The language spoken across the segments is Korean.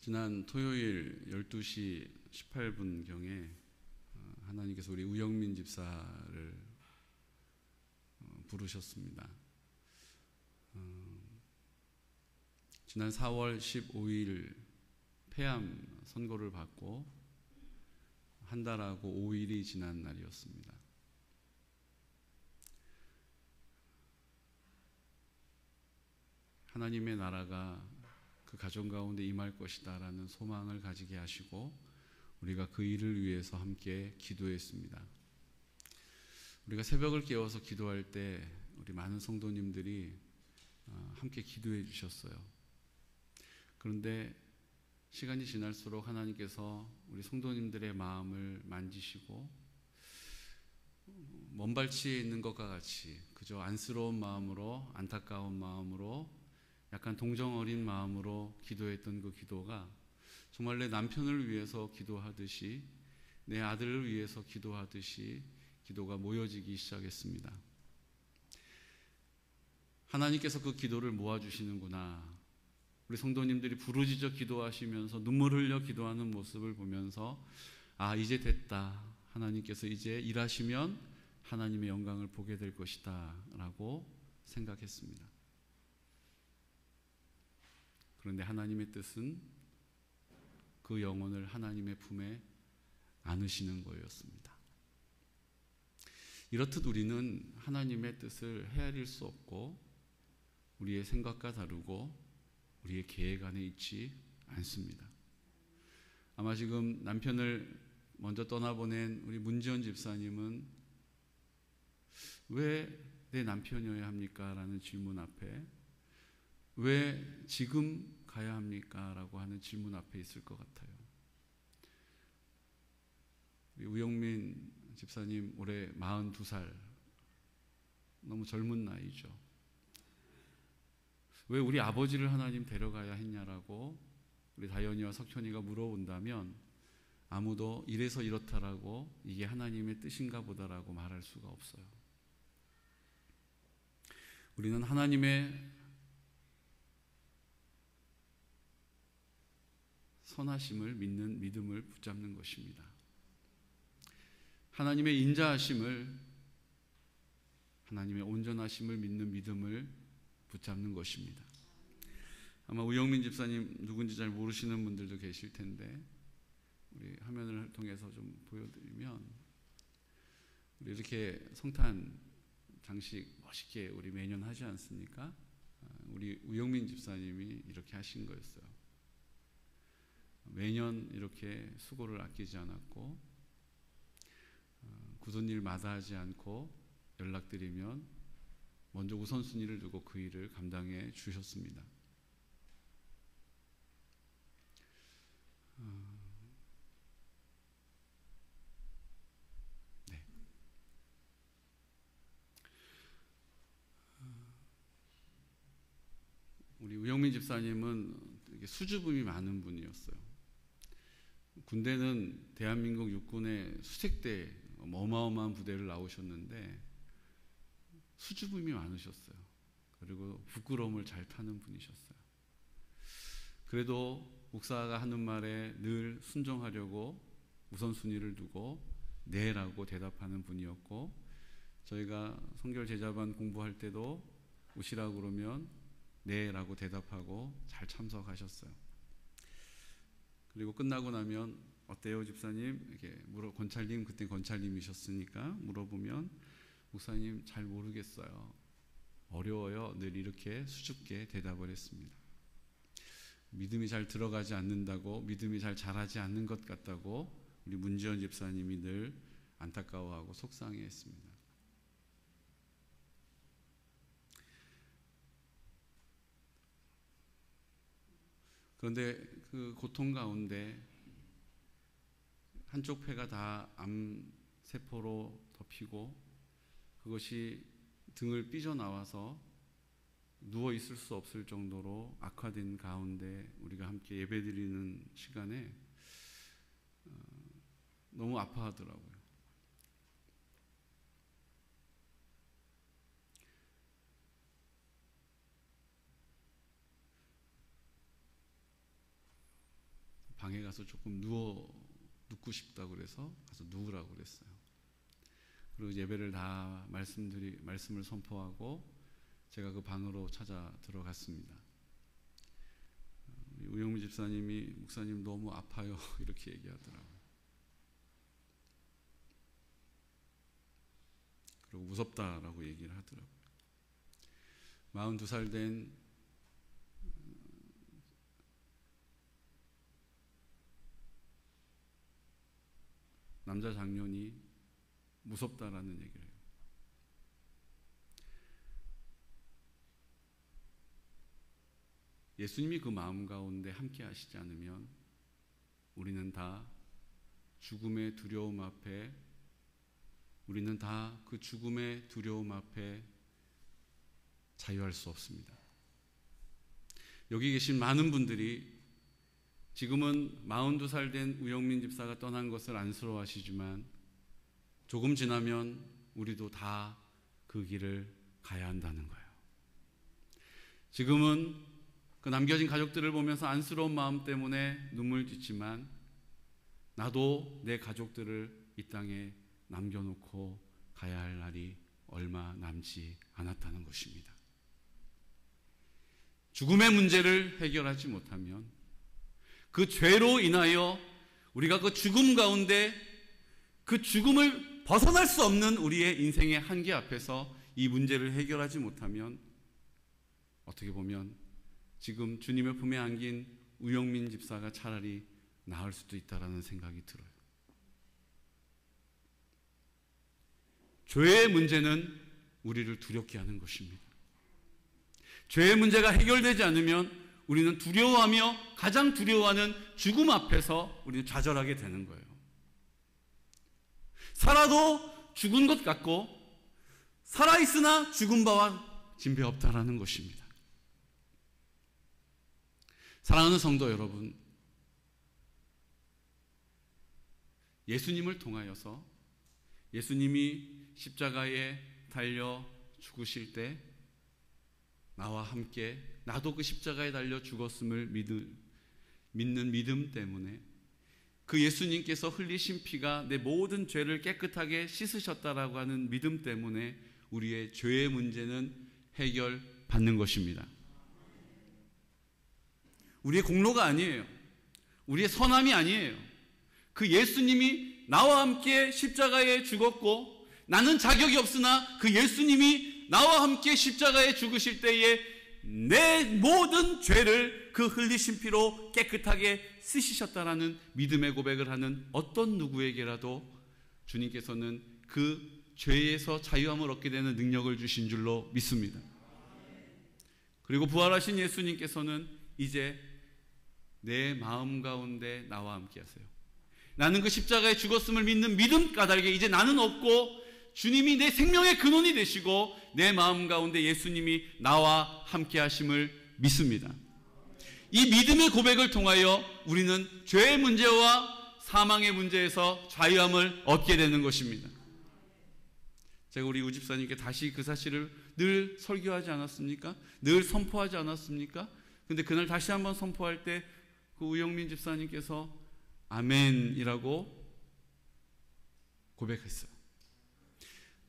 지난 토요일 12시 18분경에 하나님께서 우리 우영민 집사를 부르셨습니다. 지난 4월 15일 폐암 선고를 받고 한 달하고 5일이 지난 날이었습니다. 하나님의 나라가 그 가정 가운데 임할 것이다 라는 소망을 가지게 하시고 우리가 그 일을 위해서 함께 기도했습니다. 우리가 새벽을 깨워서 기도할 때 우리 많은 성도님들이 함께 기도해 주셨어요. 그런데 시간이 지날수록 하나님께서 우리 성도님들의 마음을 만지시고 먼 발치에 있는 것과 같이 그저 안쓰러운 마음으로, 안타까운 마음으로, 약간 동정 어린 마음으로 기도했던 그 기도가 정말 내 남편을 위해서 기도하듯이, 내 아들을 위해서 기도하듯이 기도가 모여지기 시작했습니다. 하나님께서 그 기도를 모아주시는구나. 우리 성도님들이 부르짖어 기도하시면서 눈물 흘려 기도하는 모습을 보면서 이제 됐다. 하나님께서 이제 일하시면 하나님의 영광을 보게 될 것이다 라고 생각했습니다. 그런데 하나님의 뜻은 그 영혼을 하나님의 품에 안으시는 거였습니다. 이렇듯 우리는 하나님의 뜻을 헤아릴 수 없고 우리의 생각과 다르고 우리의 계획 안에 있지 않습니다. 아마 지금 남편을 먼저 떠나보낸 우리 문지연 집사님은 왜 내 남편이어야 합니까? 라는 질문 앞에 왜 지금 가야 합니까? 라고 하는 질문 앞에 있을 것 같아요. 우리 우영민 집사님 올해 42살, 너무 젊은 나이죠. 왜 우리 아버지를 하나님 데려가야 했냐라고 우리 다연이와 석현이가 물어본다면 아무도 이래서 이렇다라고 이게 하나님의 뜻인가 보다라고 말할 수가 없어요. 우리는 하나님의 선하심을 믿는 믿음을 붙잡는 것입니다. 하나님의 인자하심을, 하나님의 온전하심을 믿는 믿음을 붙잡는 것입니다. 아마 우영민 집사님 누군지 잘 모르시는 분들도 계실 텐데 우리 화면을 통해서 좀 보여드리면 우리 이렇게 성탄 장식 멋있게 우리 매년 하지 않습니까? 우리 우영민 집사님이 이렇게 하신 거였어요. 매년 이렇게 수고를 아끼지 않았고 굳은 일 마다하지 않고 연락드리면 먼저 우선순위를 두고 그 일을 감당해 주셨습니다. 네. 우리 우영민 집사님은 되게 수줍음이 많은 분이었어요. 군대는 대한민국 육군의 수색대 어마어마한 부대를 나오셨는데 수줍음이 많으셨어요. 그리고 부끄러움을 잘 타는 분이셨어요. 그래도 목사가 하는 말에 늘 순종하려고 우선순위를 두고 네라고 대답하는 분이었고, 저희가 성결 제자반 공부할 때도 오시라고 그러면 네라고 대답하고 잘 참석하셨어요. 그리고 끝나고 나면 어때요 집사님? 이렇게 권찰님, 그때 권찰님이셨으니까 물어보면 목사님 잘 모르겠어요. 어려워요. 늘 이렇게 수줍게 대답을 했습니다. 믿음이 잘 들어가지 않는다고, 믿음이 잘 자라지 않는 것 같다고 우리 문지연 집사님이 늘 안타까워하고 속상해했습니다. 그런데 그 고통 가운데 한쪽 폐가 다 암세포로 덮이고 그것이 등을 삐져나와서 누워 있을 수 없을 정도로 악화된 가운데 우리가 함께 예배드리는 시간에 너무 아파하더라고요. 가서 조금 눕고 싶다고 그래서 가서 누우라고 그랬어요. 그리고 예배를 다 말씀을 선포하고 제가 그 방으로 찾아 들어갔습니다. 우영민 집사님이 목사님 너무 아파요 이렇게 얘기하더라고요. 그리고 무섭다라고 얘기를 하더라고요. 42살 된 남자 장년이 무섭다라는 얘기를 해요. 예수님이 그 마음 가운데 함께 하시지 않으면 우리는 다 죽음의 두려움 앞에 자유할 수 없습니다. 여기 계신 많은 분들이 지금은 42살 된 우영민 집사가 떠난 것을 안쓰러워하시지만 조금 지나면 우리도 다 그 길을 가야 한다는 거예요. 지금은 그 남겨진 가족들을 보면서 안쓰러운 마음 때문에 눈물 짓지만 나도 내 가족들을 이 땅에 남겨놓고 가야 할 날이 얼마 남지 않았다는 것입니다. 죽음의 문제를 해결하지 못하면 그 죄로 인하여 우리가 그 죽음 가운데 그 죽음을 벗어날 수 없는 우리의 인생의 한계 앞에서 이 문제를 해결하지 못하면 어떻게 보면 지금 주님의 품에 안긴 우영민 집사가 차라리 나을 수도 있다라는 생각이 들어요. 죄의 문제는 우리를 두렵게 하는 것입니다. 죄의 문제가 해결되지 않으면 우리는 두려워하며 가장 두려워하는 죽음 앞에서 우리는 좌절하게 되는 거예요. 살아도 죽은 것 같고 살아있으나 죽은 바와 진배 없다라는 것입니다. 사랑하는 성도 여러분, 예수님을 통하여서 예수님이 십자가에 달려 죽으실 때 나와 함께 나도 그 십자가에 달려 죽었음을 믿는 믿음 때문에 그 예수님께서 흘리신 피가 내 모든 죄를 깨끗하게 씻으셨다라고 하는 믿음 때문에 우리의 죄의 문제는 해결받는 것입니다. 우리의 공로가 아니에요. 우리의 선함이 아니에요. 그 예수님이 나와 함께 십자가에 죽었고 나는 자격이 없으나 그 예수님이 나와 함께 십자가에 죽으실 때에 내 모든 죄를 그 흘리신 피로 깨끗하게 쓰시셨다라는 믿음의 고백을 하는 어떤 누구에게라도 주님께서는 그 죄에서 자유함을 얻게 되는 능력을 주신 줄로 믿습니다. 그리고 부활하신 예수님께서는 이제 내 마음 가운데 나와 함께 하세요. 나는 그 십자가에 죽었음을 믿는 믿음 까닭에 이제 나는 없고 주님이 내 생명의 근원이 되시고 내 마음 가운데 예수님이 나와 함께 하심을 믿습니다. 이 믿음의 고백을 통하여 우리는 죄의 문제와 사망의 문제에서 자유함을 얻게 되는 것입니다. 제가 우리 우집사님께 다시 그 사실을 늘 설교하지 않았습니까? 늘 선포하지 않았습니까? 근데 그날 다시 한번 선포할 때 그 우영민 집사님께서 아멘이라고 고백했어요.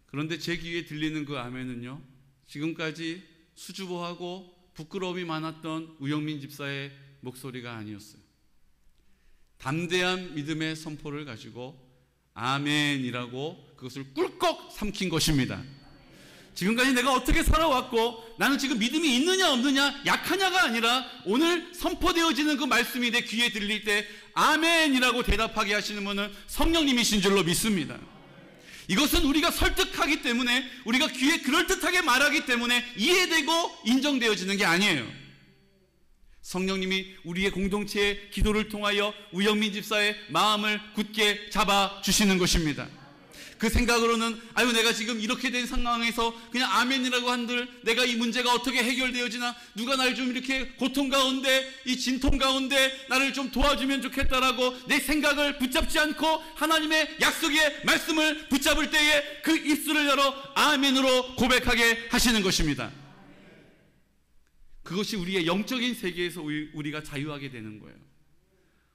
그런데 제 귀에 들리는 그 아멘은요, 지금까지 수줍어하고 부끄러움이 많았던 우영민 집사의 목소리가 아니었어요. 담대한 믿음의 선포를 가지고 아멘이라고 그것을 꿀꺽 삼킨 것입니다. 지금까지 내가 어떻게 살아왔고 나는 지금 믿음이 있느냐 없느냐 약하냐가 아니라 오늘 선포되어지는 그 말씀이 내 귀에 들릴 때 아멘이라고 대답하게 하시는 분은 성령님이신 줄로 믿습니다. 이것은 우리가 설득하기 때문에 우리가 귀에 그럴듯하게 말하기 때문에 이해되고 인정되어지는 게 아니에요. 성령님이 우리의 공동체의 기도를 통하여 우영민 집사의 마음을 굳게 잡아주시는 것입니다. 그 생각으로는 아유 내가 지금 이렇게 된 상황에서 그냥 아멘이라고 한들 내가 이 문제가 어떻게 해결되어지나 누가 날 좀 이렇게 고통 가운데 이 진통 가운데 나를 좀 도와주면 좋겠다라고 내 생각을 붙잡지 않고 하나님의 약속의 말씀을 붙잡을 때에 그 입술을 열어 아멘으로 고백하게 하시는 것입니다. 그것이 우리의 영적인 세계에서 우리가 자유하게 되는 거예요.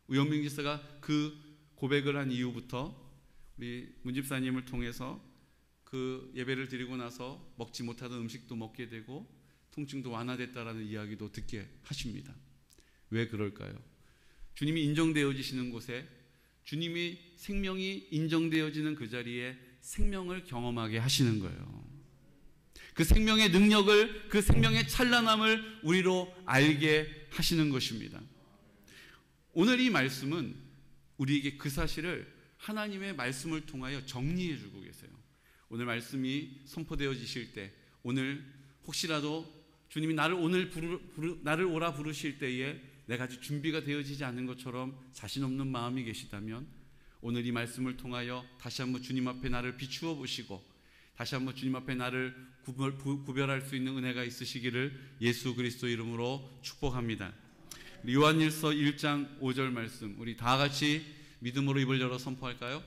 우영민 집사가 그 고백을 한 이후부터 우리 문 집사님을 통해서 그 예배를 드리고 나서 먹지 못하던 음식도 먹게 되고 통증도 완화됐다라는 이야기도 듣게 하십니다. 왜 그럴까요? 주님이 인정되어지시는 곳에, 주님이 생명이 인정되어지는 그 자리에 생명을 경험하게 하시는 거예요. 그 생명의 능력을, 그 생명의 찬란함을 우리로 알게 하시는 것입니다. 오늘 이 말씀은 우리에게 그 사실을 하나님의 말씀을 통하여 정리해 주고 계세요. 오늘 말씀이 선포되어지실 때, 오늘 혹시라도 주님이 나를 오라 부르실 때에 내가 아직 준비가 되어지지 않은 것처럼 자신 없는 마음이 계시다면, 오늘 이 말씀을 통하여 다시 한번 주님 앞에 나를 비추어 보시고 다시 한번 주님 앞에 나를 구별할 수 있는 은혜가 있으시기를 예수 그리스도 이름으로 축복합니다. 요한일서 1장 5절 말씀, 우리 다 같이 믿음으로 입을 열어 선포할까요?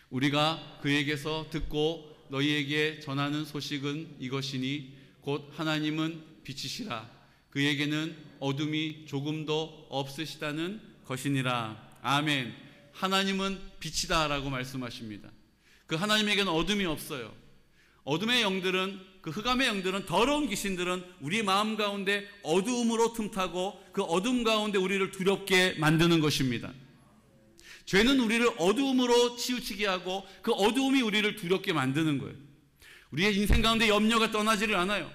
우리가 그에게서 듣고 너희에게 전하는 소식은 이것이니 곧 하나님은 빛이시라. 그에게는 어둠이 조금도 없으시다는 것이니라. 아멘. 하나님은 빛이다 라고 말씀하십니다. 그 하나님에게는 어둠이 없어요. 어둠의 영들은, 그 흑암의 영들은, 더러운 귀신들은 우리 마음 가운데 어두움으로 틈타고 그 어둠 가운데 우리를 두렵게 만드는 것입니다. 죄는 우리를 어두움으로 치우치게 하고 그 어두움이 우리를 두렵게 만드는 거예요. 우리의 인생 가운데 염려가 떠나지를 않아요.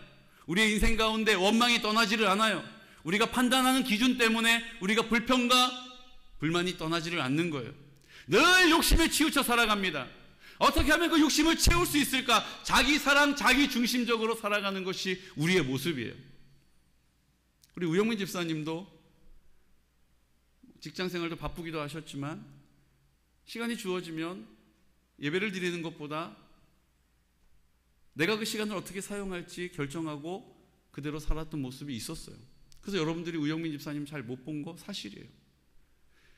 우리의 인생 가운데 원망이 떠나지를 않아요. 우리가 판단하는 기준 때문에 우리가 불평과 불만이 떠나지를 않는 거예요. 늘 욕심에 치우쳐 살아갑니다. 어떻게 하면 그 욕심을 채울 수 있을까? 자기 사랑, 자기 중심적으로 살아가는 것이 우리의 모습이에요. 우리 우영민 집사님도 직장생활도 바쁘기도 하셨지만 시간이 주어지면 예배를 드리는 것보다 내가 그 시간을 어떻게 사용할지 결정하고 그대로 살았던 모습이 있었어요. 그래서 여러분들이 우영민 집사님 잘 못 본 거 사실이에요.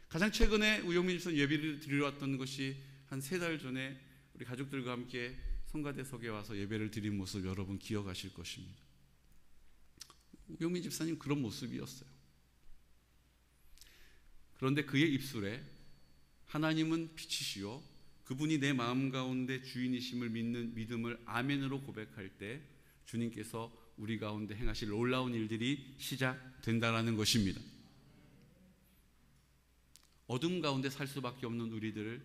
가장 최근에 우영민 집사님 예배를 드리러 왔던 것이 한 3달 전에 우리 가족들과 함께 성가대석에 와서 예배를 드린 모습 여러분 기억하실 것입니다. 우영민 집사님 그런 모습이었어요. 그런데 그의 입술에 하나님은 빛이시요 그분이 내 마음 가운데 주인이심을 믿는 믿음을 아멘으로 고백할 때 주님께서 우리 가운데 행하실 놀라운 일들이 시작된다라는 것입니다. 어둠 가운데 살 수밖에 없는 우리들을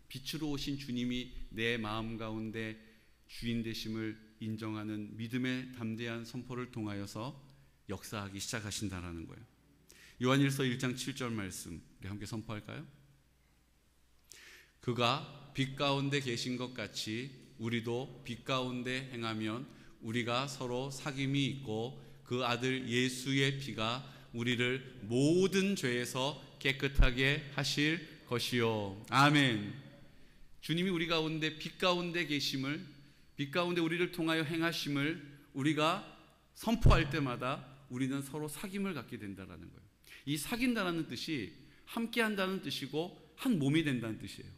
빛으로 오신 주님이 내 마음 가운데 주인 되심을 인정하는 믿음의 담대한 선포를 통하여서 역사하기 시작하신다라는 거예요. 요한일서 1장 7절 말씀 우리 함께 선포할까요? 그가 빛 가운데 계신 것 같이 우리도 빛 가운데 행하면 우리가 서로 사귐이 있고 그 아들 예수의 피가 우리를 모든 죄에서 깨끗하게 하실 것이요. 아멘. 주님이 우리 가운데 빛 가운데 계심을, 빛 가운데 우리를 통하여 행하심을 우리가 선포할 때마다 우리는 서로 사귐을 갖게 된다는 거예요. 이 사귄다는 뜻이 함께 한다는 뜻이고 한 몸이 된다는 뜻이에요.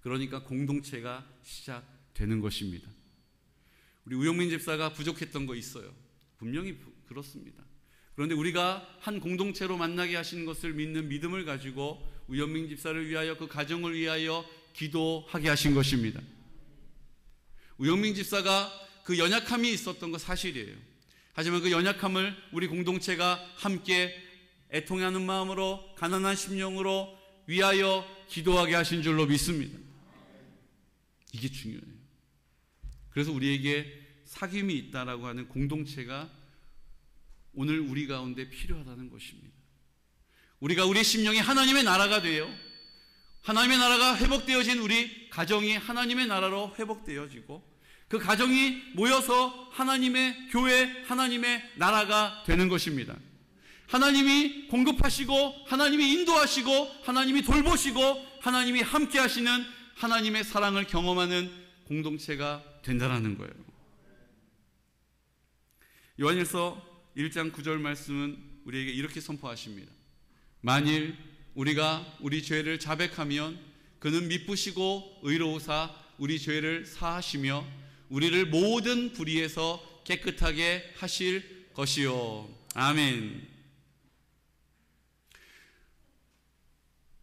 그러니까 공동체가 시작되는 것입니다. 우리 우영민 집사가 부족했던 거 있어요. 분명히 그렇습니다. 그런데 우리가 한 공동체로 만나게 하신 것을 믿는 믿음을 가지고 우영민 집사를 위하여 그 가정을 위하여 기도하게 하신 것입니다. 우영민 집사가 그 연약함이 있었던 거 사실이에요. 하지만 그 연약함을 우리 공동체가 함께 애통하는 마음으로 가난한 심령으로 위하여 기도하게 하신 줄로 믿습니다. 이게 중요해요. 그래서 우리에게 사귐이 있다라고 하는 공동체가 오늘 우리 가운데 필요하다는 것입니다. 우리가 우리 심령이 하나님의 나라가 되어 하나님의 나라가 회복되어진 우리 가정이 하나님의 나라로 회복되어지고 그 가정이 모여서 하나님의 교회, 하나님의 나라가 되는 것입니다. 하나님이 공급하시고 하나님이 인도하시고 하나님이 돌보시고 하나님이 함께 하시는 하나님의 사랑을 경험하는 공동체가 된다는 거예요. 요한일서 1장 9절 말씀은 우리에게 이렇게 선포하십니다. 만일 우리가 우리 죄를 자백하면 그는 미쁘시고 의로우사 우리 죄를 사하시며 우리를 모든 불의에서 깨끗하게 하실 것이요. 아멘.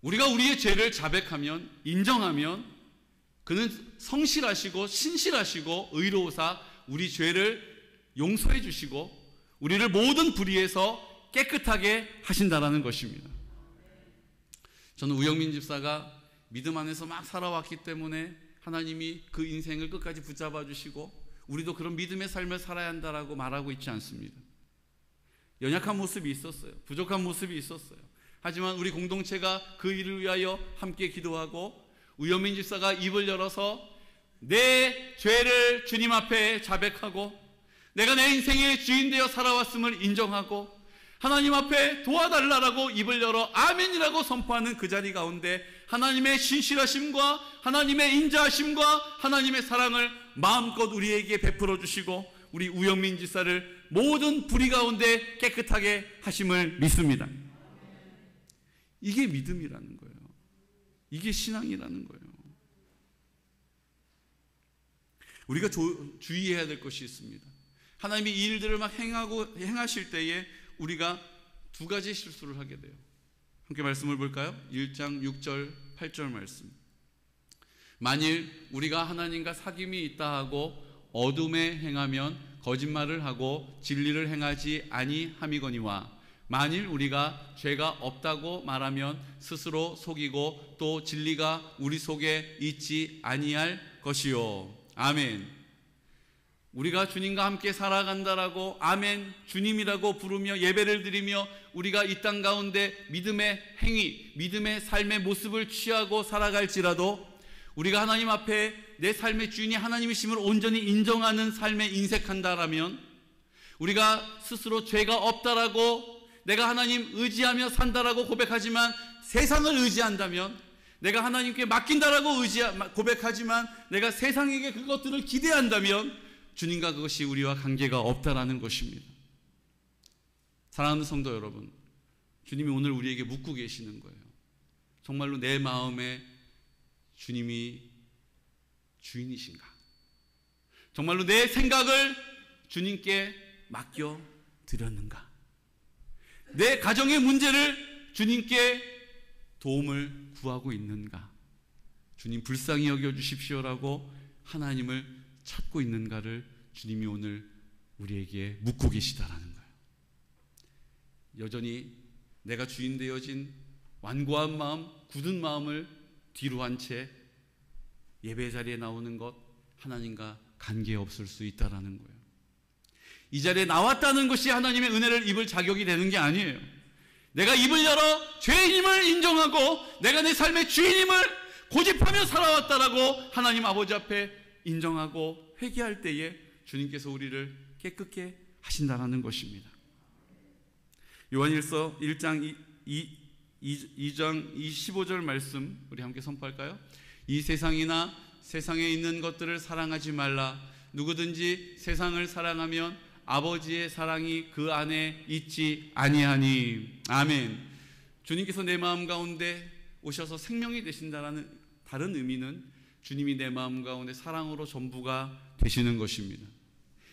우리가 우리의 죄를 자백하면, 인정하면 그는 성실하시고 신실하시고 의로우사 우리 죄를 용서해 주시고 우리를 모든 불의에서 깨끗하게 하신다라는 것입니다. 저는 우영민 집사가 믿음 안에서 막 살아왔기 때문에 하나님이 그 인생을 끝까지 붙잡아 주시고 우리도 그런 믿음의 삶을 살아야 한다라고 말하고 있지 않습니다. 연약한 모습이 있었어요. 부족한 모습이 있었어요. 하지만 우리 공동체가 그 일을 위하여 함께 기도하고 우영민 집사가 입을 열어서 내 죄를 주님 앞에 자백하고 내가 내 인생의 주인 되어 살아왔음을 인정하고 하나님 앞에 도와달라라고 입을 열어 아멘이라고 선포하는 그 자리 가운데 하나님의 신실하심과 하나님의 인자하심과 하나님의 사랑을 마음껏 우리에게 베풀어 주시고 우리 우영민 집사를 모든 불의 가운데 깨끗하게 하심을 믿습니다. 이게 믿음이라는 거예요. 이게 신앙이라는 거예요. 우리가 주의해야 될 것이 있습니다. 하나님이 이 일들을 막 행하실 때에 우리가 두 가지 실수를 하게 돼요. 함께 말씀을 볼까요? 1장 6절 8절 말씀. 만일 우리가 하나님과 사귐이 있다 하고 어둠에 행하면 거짓말을 하고 진리를 행하지 아니함이거니와 만일 우리가 죄가 없다고 말하면 스스로 속이고 또 진리가 우리 속에 있지 아니할 것이요. 아멘. 우리가 주님과 함께 살아간다라고 아멘 주님이라고 부르며 예배를 드리며 우리가 이 땅 가운데 믿음의 행위, 믿음의 삶의 모습을 취하고 살아갈지라도 우리가 하나님 앞에 내 삶의 주인이 하나님이심을 온전히 인정하는 삶에 인색한다라면 우리가 스스로 죄가 없다라고 내가 하나님 의지하며 산다라고 고백하지만 세상을 의지한다면 내가 하나님께 맡긴다라고 고백하지만 내가 세상에게 그것들을 기대한다면 주님과 그것이 우리와 관계가 없다라는 것입니다. 사랑하는 성도 여러분, 주님이 오늘 우리에게 묻고 계시는 거예요. 정말로 내 마음에 주님이 주인이신가? 정말로 내 생각을 주님께 맡겨 드렸는가? 내 가정의 문제를 주님께 도움을 구하고 있는가? 주님 불쌍히 여겨 주십시오라고 하나님을 찾고 있는가를 주님이 오늘 우리에게 묻고 계시다라는 거예요. 여전히 내가 주인 되어진 완고한 마음, 굳은 마음을 뒤로 한 채 예배 자리에 나오는 것 하나님과 관계없을 수 있다라는 거예요. 이 자리에 나왔다는 것이 하나님의 은혜를 입을 자격이 되는 게 아니에요. 내가 입을 열어 죄인임을 인정하고 내가 내 삶의 주인임을 고집하며 살아왔다라고 하나님 아버지 앞에 인정하고 회개할 때에 주님께서 우리를 깨끗게 하신다라는 것입니다. 요한일서 1장 2장 15절 말씀 우리 함께 선포할까요? 이 세상이나 세상에 있는 것들을 사랑하지 말라. 누구든지 세상을 사랑하면 아버지의 사랑이 그 안에 있지 아니하니. 아멘. 주님께서 내 마음 가운데 오셔서 생명이 되신다라는 다른 의미는 주님이 내 마음 가운데 사랑으로 전부가 되시는 것입니다.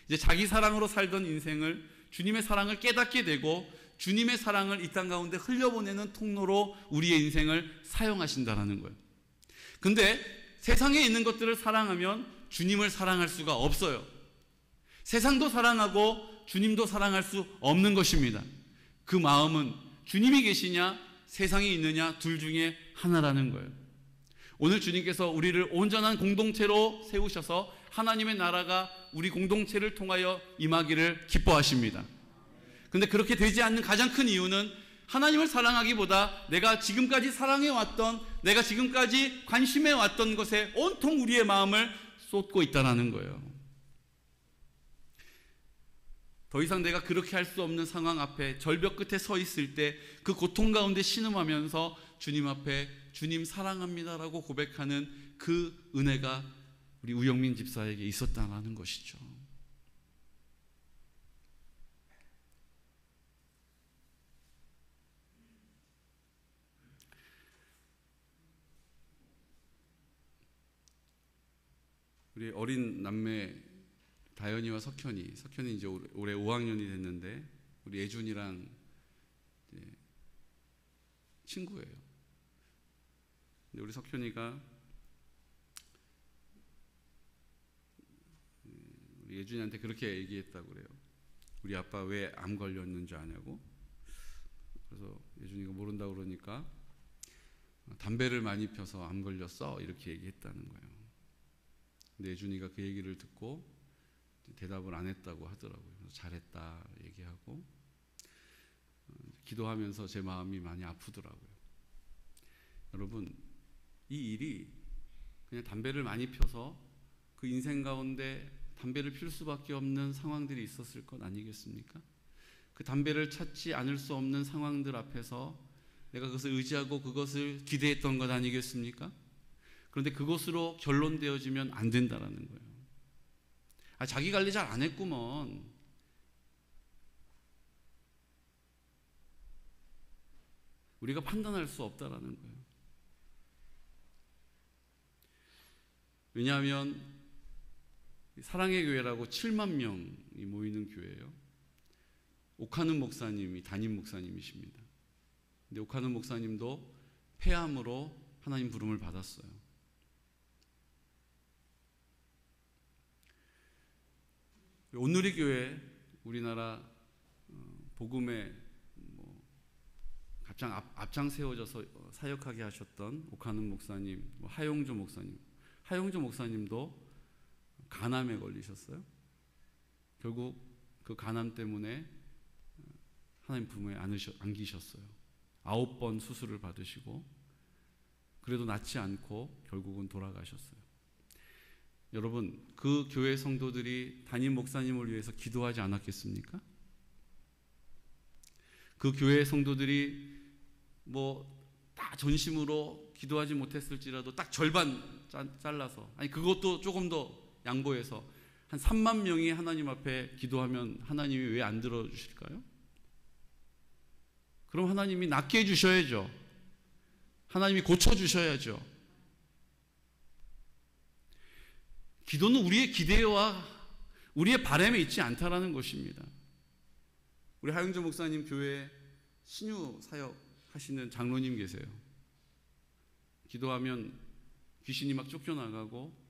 이제 자기 사랑으로 살던 인생을 주님의 사랑을 깨닫게 되고 주님의 사랑을 이 땅 가운데 흘려보내는 통로로 우리의 인생을 사용하신다라는 거예요. 근데 세상에 있는 것들을 사랑하면 주님을 사랑할 수가 없어요. 세상도 사랑하고 주님도 사랑할 수 없는 것입니다. 그 마음은 주님이 계시냐 세상이 있느냐 둘 중에 하나라는 거예요. 오늘 주님께서 우리를 온전한 공동체로 세우셔서 하나님의 나라가 우리 공동체를 통하여 임하기를 기뻐하십니다. 근데 그렇게 되지 않는 가장 큰 이유는 하나님을 사랑하기보다 내가 지금까지 사랑해왔던, 내가 지금까지 관심해왔던 것에 온통 우리의 마음을 쏟고 있다는 거예요. 더 이상 내가 그렇게 할 수 없는 상황 앞에 절벽 끝에 서 있을 때 그 고통 가운데 신음하면서 주님 앞에 주님 사랑합니다라고 고백하는 그 은혜가 우리 우영민 집사에게 있었다는 것이죠. 우리 어린 남매 다현이와 석현이 이제 올해 5학년이 됐는데 우리 예준이랑 친구예요. 근데 우리 석현이가 우리 예준이한테 그렇게 얘기했다고 그래요. 우리 아빠 왜 암 걸렸는 줄 아냐고. 그래서 예준이가 모른다고 그러니까 담배를 많이 펴서 암 걸렸어 이렇게 얘기했다는 거예요. 근데 예준이가 그 얘기를 듣고 대답을 안 했다고 하더라고요. 그래서 잘했다 얘기하고 기도하면서 제 마음이 많이 아프더라고요. 여러분, 이 일이 그냥 담배를 많이 펴서 그 인생 가운데 담배를 필 수밖에 없는 상황들이 있었을 것 아니겠습니까? 그 담배를 찾지 않을 수 없는 상황들 앞에서 내가 그것을 의지하고 그것을 기대했던 것 아니겠습니까? 그런데 그것으로 결론되어지면 안 된다라는 거예요. 자기 관리 잘 안 했구먼. 우리가 판단할 수 없다라는 거예요. 왜냐하면 사랑의 교회라고 7만 명이 모이는 교회예요. 오카는 목사님이 담임 목사님이십니다. 근데 오카는 목사님도 폐암으로 하나님 부름을 받았어요. 온누리 교회, 우리나라 복음에 앞장 세워져서 사역하게 하셨던 오카는 목사님, 하용조 목사님, 하용조 목사님도 간암에 걸리셨어요. 결국 그 간암 때문에 하나님 부모에 안기셨어요. 9번 수술을 받으시고 그래도 낫지 않고 결국은 돌아가셨어요. 여러분, 그 교회 성도들이 담임 목사님을 위해서 기도하지 않았겠습니까? 그 교회 성도들이 다 전심으로 기도하지 못했을지라도 딱 절반 잘라서, 아니 그것도 조금 더 양보해서 한 3만 명이 하나님 앞에 기도하면 하나님이 왜 안 들어주실까요? 그럼 하나님이 낫게 해주셔야죠. 하나님이 고쳐주셔야죠. 기도는 우리의 기대와 우리의 바람에 있지 않다라는 것입니다. 우리 하용조 목사님 교회에 신유 사역 하시는 장로님 계세요. 기도하면 귀신이 막 쫓겨나가고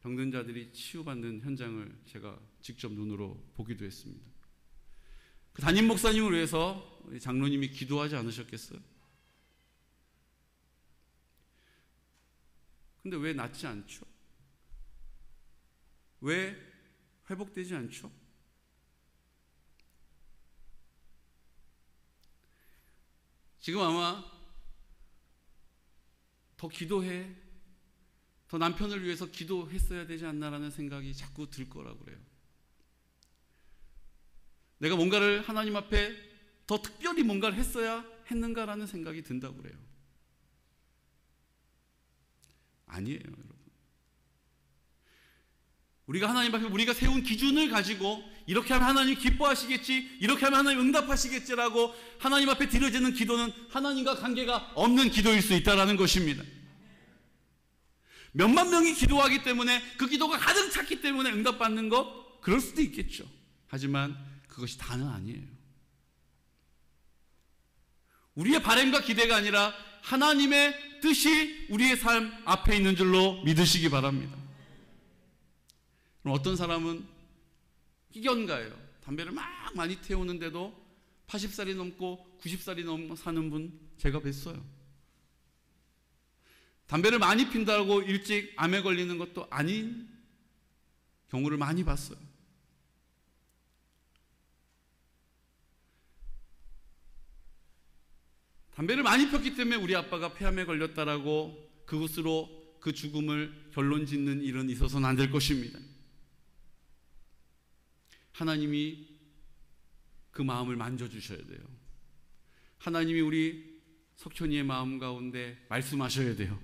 병든 자들이 치유받는 현장을 제가 직접 눈으로 보기도 했습니다. 그 담임 목사님을 위해서 우리 장로님이 기도하지 않으셨겠어요? 근데 왜 낫지 않죠? 왜 회복되지 않죠? 지금 아마 더 기도해, 더 남편을 위해서 기도했어야 되지 않나라는 생각이 자꾸 들 거라고 그래요. 내가 뭔가를 하나님 앞에 더 특별히 뭔가를 했어야 했는가라는 생각이 든다고 그래요. 아니에요, 여러분. 우리가 하나님 앞에 우리가 세운 기준을 가지고 이렇게 하면 하나님 기뻐하시겠지, 이렇게 하면 하나님 응답하시겠지라고 하나님 앞에 드려지는 기도는 하나님과 관계가 없는 기도일 수 있다는 것입니다. 몇만 명이 기도하기 때문에 그 기도가 가득 찼기 때문에 응답받는 것, 그럴 수도 있겠죠. 하지만 그것이 다는 아니에요. 우리의 바람과 기대가 아니라 하나님의 뜻이 우리의 삶 앞에 있는 줄로 믿으시기 바랍니다. 그럼 어떤 사람은 희견가예요. 담배를 막 많이 태우는데도 80살이 넘고 90살이 넘어 사는 분 제가 뵀어요. 담배를 많이 핀다고 일찍 암에 걸리는 것도 아닌 경우를 많이 봤어요. 담배를 많이 폈기 때문에 우리 아빠가 폐암에 걸렸다라고 그것으로 그 죽음을 결론 짓는 일은 있어서는 안 될 것입니다. 하나님이 그 마음을 만져주셔야 돼요. 하나님이 우리 석현이의 마음 가운데 말씀하셔야 돼요.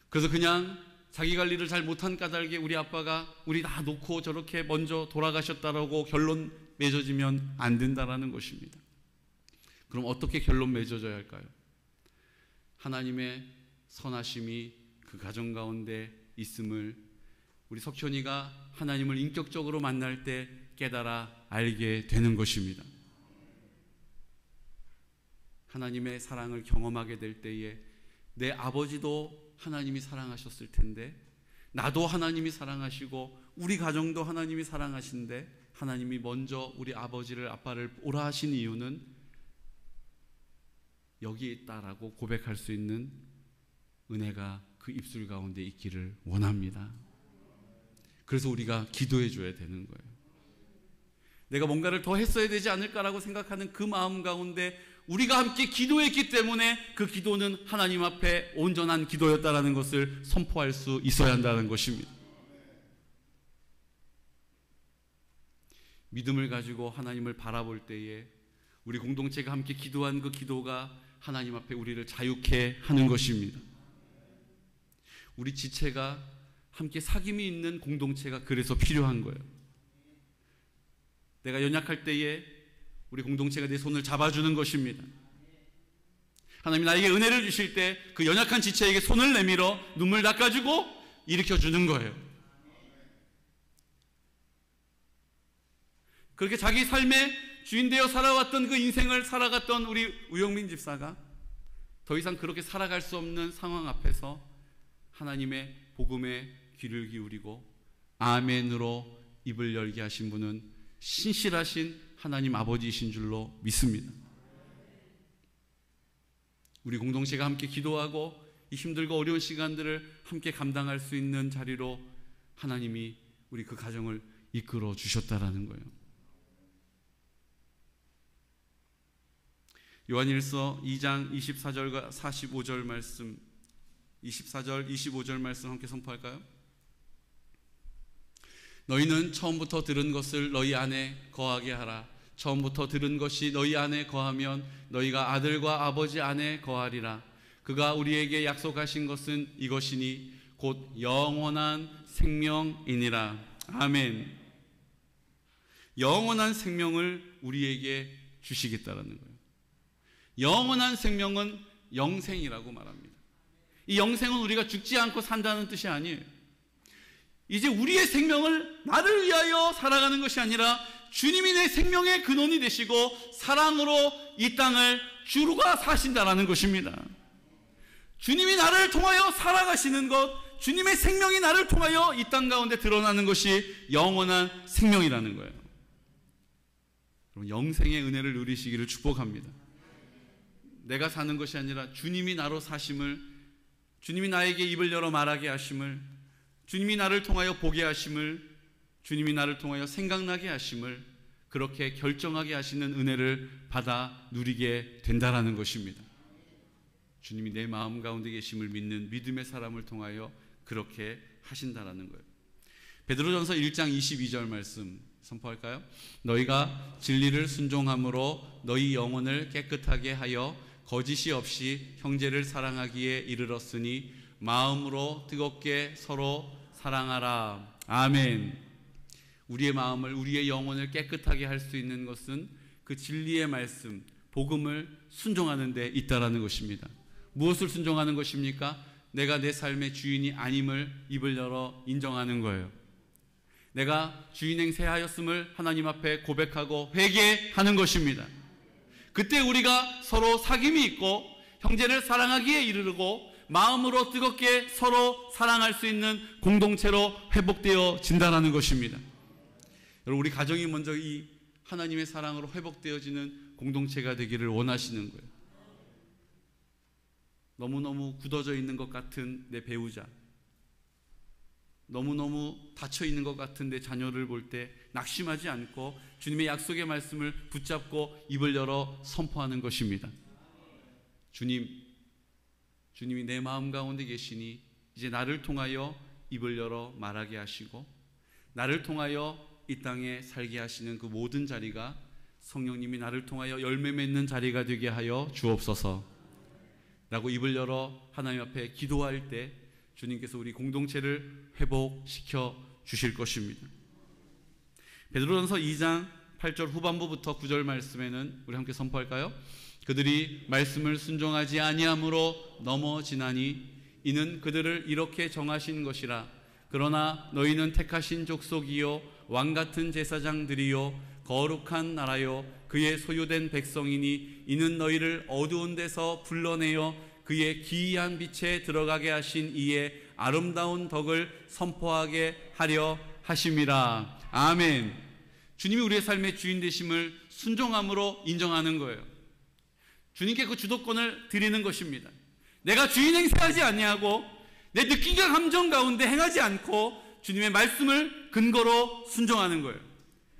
그래서 그냥 자기 관리를 잘 못한 까닭에 우리 아빠가 우리 다 놓고 저렇게 먼저 돌아가셨다라고 결론 맺어지면 안 된다라는 것입니다. 그럼 어떻게 결론 맺어져야 할까요? 하나님의 선하심이 그 가정 가운데 있음을 우리 석현이가 하나님을 인격적으로 만날 때 깨달아 알게 되는 것입니다. 하나님의 사랑을 경험하게 될 때에 내 아버지도 하나님이 사랑하셨을 텐데, 나도 하나님이 사랑하시고 우리 가정도 하나님이 사랑하신데, 하나님이 먼저 우리 아버지를 아빠를 오라 하신 이유는 여기에 있다라고 고백할 수 있는 은혜가 그 입술 가운데 있기를 원합니다. 그래서 우리가 기도해 줘야 되는 거예요. 내가 뭔가를 더 했어야 되지 않을까라고 생각하는 그 마음 가운데 우리가 함께 기도했기 때문에 그 기도는 하나님 앞에 온전한 기도였다라는 것을 선포할 수 있어야 한다는 것입니다. 믿음을 가지고 하나님을 바라볼 때에 우리 공동체가 함께 기도한 그 기도가 하나님 앞에 우리를 자유케 하는 것입니다. 우리 지체가 함께 사귐이 있는 공동체가 그래서 필요한 거예요. 내가 연약할 때에 우리 공동체가 내 손을 잡아주는 것입니다. 하나님이 나에게 은혜를 주실 때 그 연약한 지체에게 손을 내밀어 눈물 닦아주고 일으켜주는 거예요. 그렇게 자기 삶의 주인 되어 살아왔던 그 인생을 살아갔던 우리 우영민 집사가 더 이상 그렇게 살아갈 수 없는 상황 앞에서 하나님의 복음에 귀를 기울이고 아멘으로 입을 열게 하신 분은 신실하신 하나님 아버지이신 줄로 믿습니다. 우리 공동체가 함께 기도하고 이 힘들고 어려운 시간들을 함께 감당할 수 있는 자리로 하나님이 우리 그 가정을 이끌어 주셨다라는 거예요. 요한일서 2장 24절과 45절 말씀, 24절, 25절 말씀 함께 선포할까요? 너희는 처음부터 들은 것을 너희 안에 거하게 하라. 처음부터 들은 것이 너희 안에 거하면 너희가 아들과 아버지 안에 거하리라. 그가 우리에게 약속하신 것은 이것이니 곧 영원한 생명이니라. 아멘. 영원한 생명을 우리에게 주시겠다라는 거예요. 영원한 생명은 영생이라고 말합니다. 이 영생은 우리가 죽지 않고 산다는 뜻이 아니에요. 이제 우리의 생명을 나를 위하여 살아가는 것이 아니라 주님이 내 생명의 근원이 되시고 사랑으로 이 땅을 주루가 사신다라는 것입니다. 주님이 나를 통하여 살아가시는 것, 주님의 생명이 나를 통하여 이 땅 가운데 드러나는 것이 영원한 생명이라는 거예요. 여러분, 영생의 은혜를 누리시기를 축복합니다. 내가 사는 것이 아니라 주님이 나로 사심을, 주님이 나에게 입을 열어 말하게 하심을, 주님이 나를 통하여 보게 하심을, 주님이 나를 통하여 생각나게 하심을 그렇게 결정하게 하시는 은혜를 받아 누리게 된다라는 것입니다. 주님이 내 마음 가운데 계심을 믿는 믿음의 사람을 통하여 그렇게 하신다라는 거예요. 베드로전서 1장 22절 말씀 선포할까요? 너희가 진리를 순종함으로 너희 영혼을 깨끗하게 하여 거짓이 없이 형제를 사랑하기에 이르렀으니 마음으로 뜨겁게 서로 사랑하라. 아멘. 우리의 마음을, 우리의 영혼을 깨끗하게 할 수 있는 것은 그 진리의 말씀, 복음을 순종하는 데 있다라는 것입니다. 무엇을 순종하는 것입니까? 내가 내 삶의 주인이 아님을 입을 열어 인정하는 거예요. 내가 주인 행세하였음을 하나님 앞에 고백하고 회개하는 것입니다. 그때 우리가 서로 사귐이 있고 형제를 사랑하기에 이르르고 마음으로 뜨겁게 서로 사랑할 수 있는 공동체로 회복되어진다는 것입니다. 여러분, 우리 가정이 먼저 이 하나님의 사랑으로 회복되어지는 공동체가 되기를 원하시는 거예요. 너무너무 굳어져 있는 것 같은 내 배우자, 너무너무 닫혀 있는 것 같은 내 자녀를 볼 때 낙심하지 않고 주님의 약속의 말씀을 붙잡고 입을 열어 선포하는 것입니다. 주님이 내 마음 가운데 계시니 이제 나를 통하여 입을 열어 말하게 하시고 나를 통하여 이 땅에 살게 하시는 그 모든 자리가 성령님이 나를 통하여 열매 맺는 자리가 되게 하여 주옵소서 라고 입을 열어 하나님 앞에 기도할 때 주님께서 우리 공동체를 회복시켜 주실 것입니다. 베드로전서 2장 8절 후반부부터 9절 말씀에는 우리 함께 선포할까요? 그들이 말씀을 순종하지 아니함으로 넘어지나니 이는 그들을 이렇게 정하신 것이라. 그러나 너희는 택하신 족속이요 왕같은 제사장들이요 거룩한 나라요 그의 소유된 백성이니 이는 너희를 어두운 데서 불러내어 그의 기이한 빛에 들어가게 하신 이의 아름다운 덕을 선포하게 하려 하심이라. 아멘. 주님이 우리의 삶의 주인 되심을 순종함으로 인정하는 거예요. 주님께 그 주도권을 드리는 것입니다. 내가 주인 행세하지 아니하고 내 느낌과 감정 가운데 행하지 않고 주님의 말씀을 근거로 순종하는 거예요.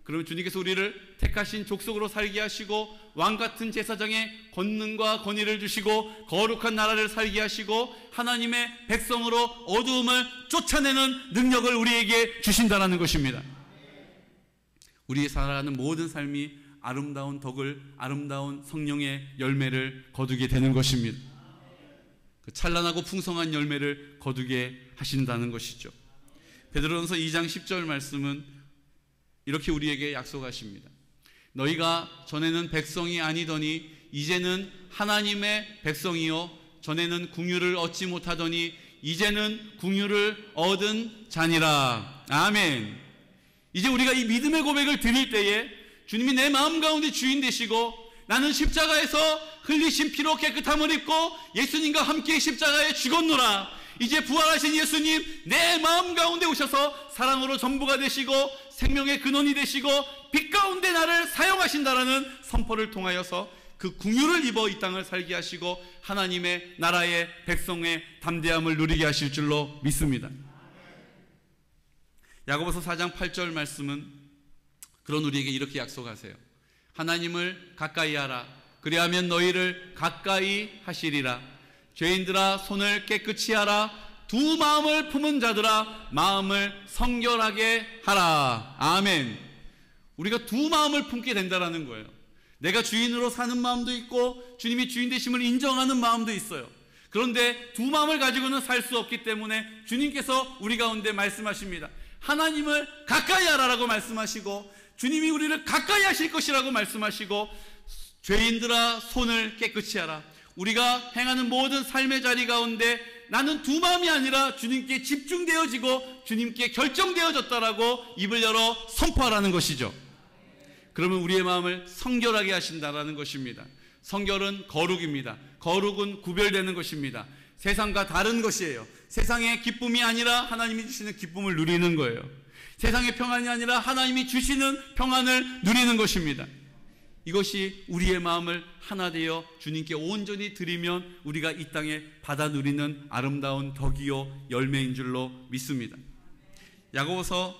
그러면 주님께서 우리를 택하신 족속으로 살게 하시고 왕같은 제사장의 권능과 권위를 주시고 거룩한 나라를 살게 하시고 하나님의 백성으로 어두움을 쫓아내는 능력을 우리에게 주신다는 것입니다. 우리의 살아가는 모든 삶이 아름다운 덕을, 아름다운 성령의 열매를 거두게 되는 것입니다. 그 찬란하고 풍성한 열매를 거두게 하신다는 것이죠. 베드로전서 2장 10절 말씀은 이렇게 우리에게 약속하십니다. 너희가 전에는 백성이 아니더니 이제는 하나님의 백성이요 전에는 궁유를 얻지 못하더니 이제는 궁유를 얻은 자니라. 아멘. 이제 우리가 이 믿음의 고백을 드릴 때에 주님이 내 마음 가운데 주인 되시고 나는 십자가에서 흘리신 피로 깨끗함을 입고 예수님과 함께 십자가에 죽었노라. 이제 부활하신 예수님 내 마음 가운데 오셔서 사랑으로 전부가 되시고 생명의 근원이 되시고 빛 가운데 나를 사용하신다라는 선포를 통하여서 그 궁유를 입어 이 땅을 살게 하시고 하나님의 나라의 백성의 담대함을 누리게 하실 줄로 믿습니다. 야고보서 4장 8절 말씀은 그런 우리에게 이렇게 약속하세요. 하나님을 가까이 하라. 그리하면 너희를 가까이 하시리라. 죄인들아 손을 깨끗이 하라. 두 마음을 품은 자들아 마음을 성결하게 하라. 아멘. 우리가 두 마음을 품게 된다라는 거예요. 내가 주인으로 사는 마음도 있고 주님이 주인 되심을 인정하는 마음도 있어요. 그런데 두 마음을 가지고는 살 수 없기 때문에 주님께서 우리 가운데 말씀하십니다. 하나님을 가까이 하라라고 말씀하시고 주님이 우리를 가까이 하실 것이라고 말씀하시고 죄인들아 손을 깨끗이 하라. 우리가 행하는 모든 삶의 자리 가운데 나는 두 마음이 아니라 주님께 집중되어지고 주님께 결정되어졌다라고 입을 열어 선포하라는 것이죠. 그러면 우리의 마음을 성결하게 하신다라는 것입니다. 성결은 거룩입니다. 거룩은 구별되는 것입니다. 세상과 다른 것이에요. 세상의 기쁨이 아니라 하나님이 주시는 기쁨을 누리는 거예요. 세상의 평안이 아니라 하나님이 주시는 평안을 누리는 것입니다. 이것이 우리의 마음을 하나 되어 주님께 온전히 드리면 우리가 이 땅에 받아 누리는 아름다운 덕이요 열매인 줄로 믿습니다. 야고보서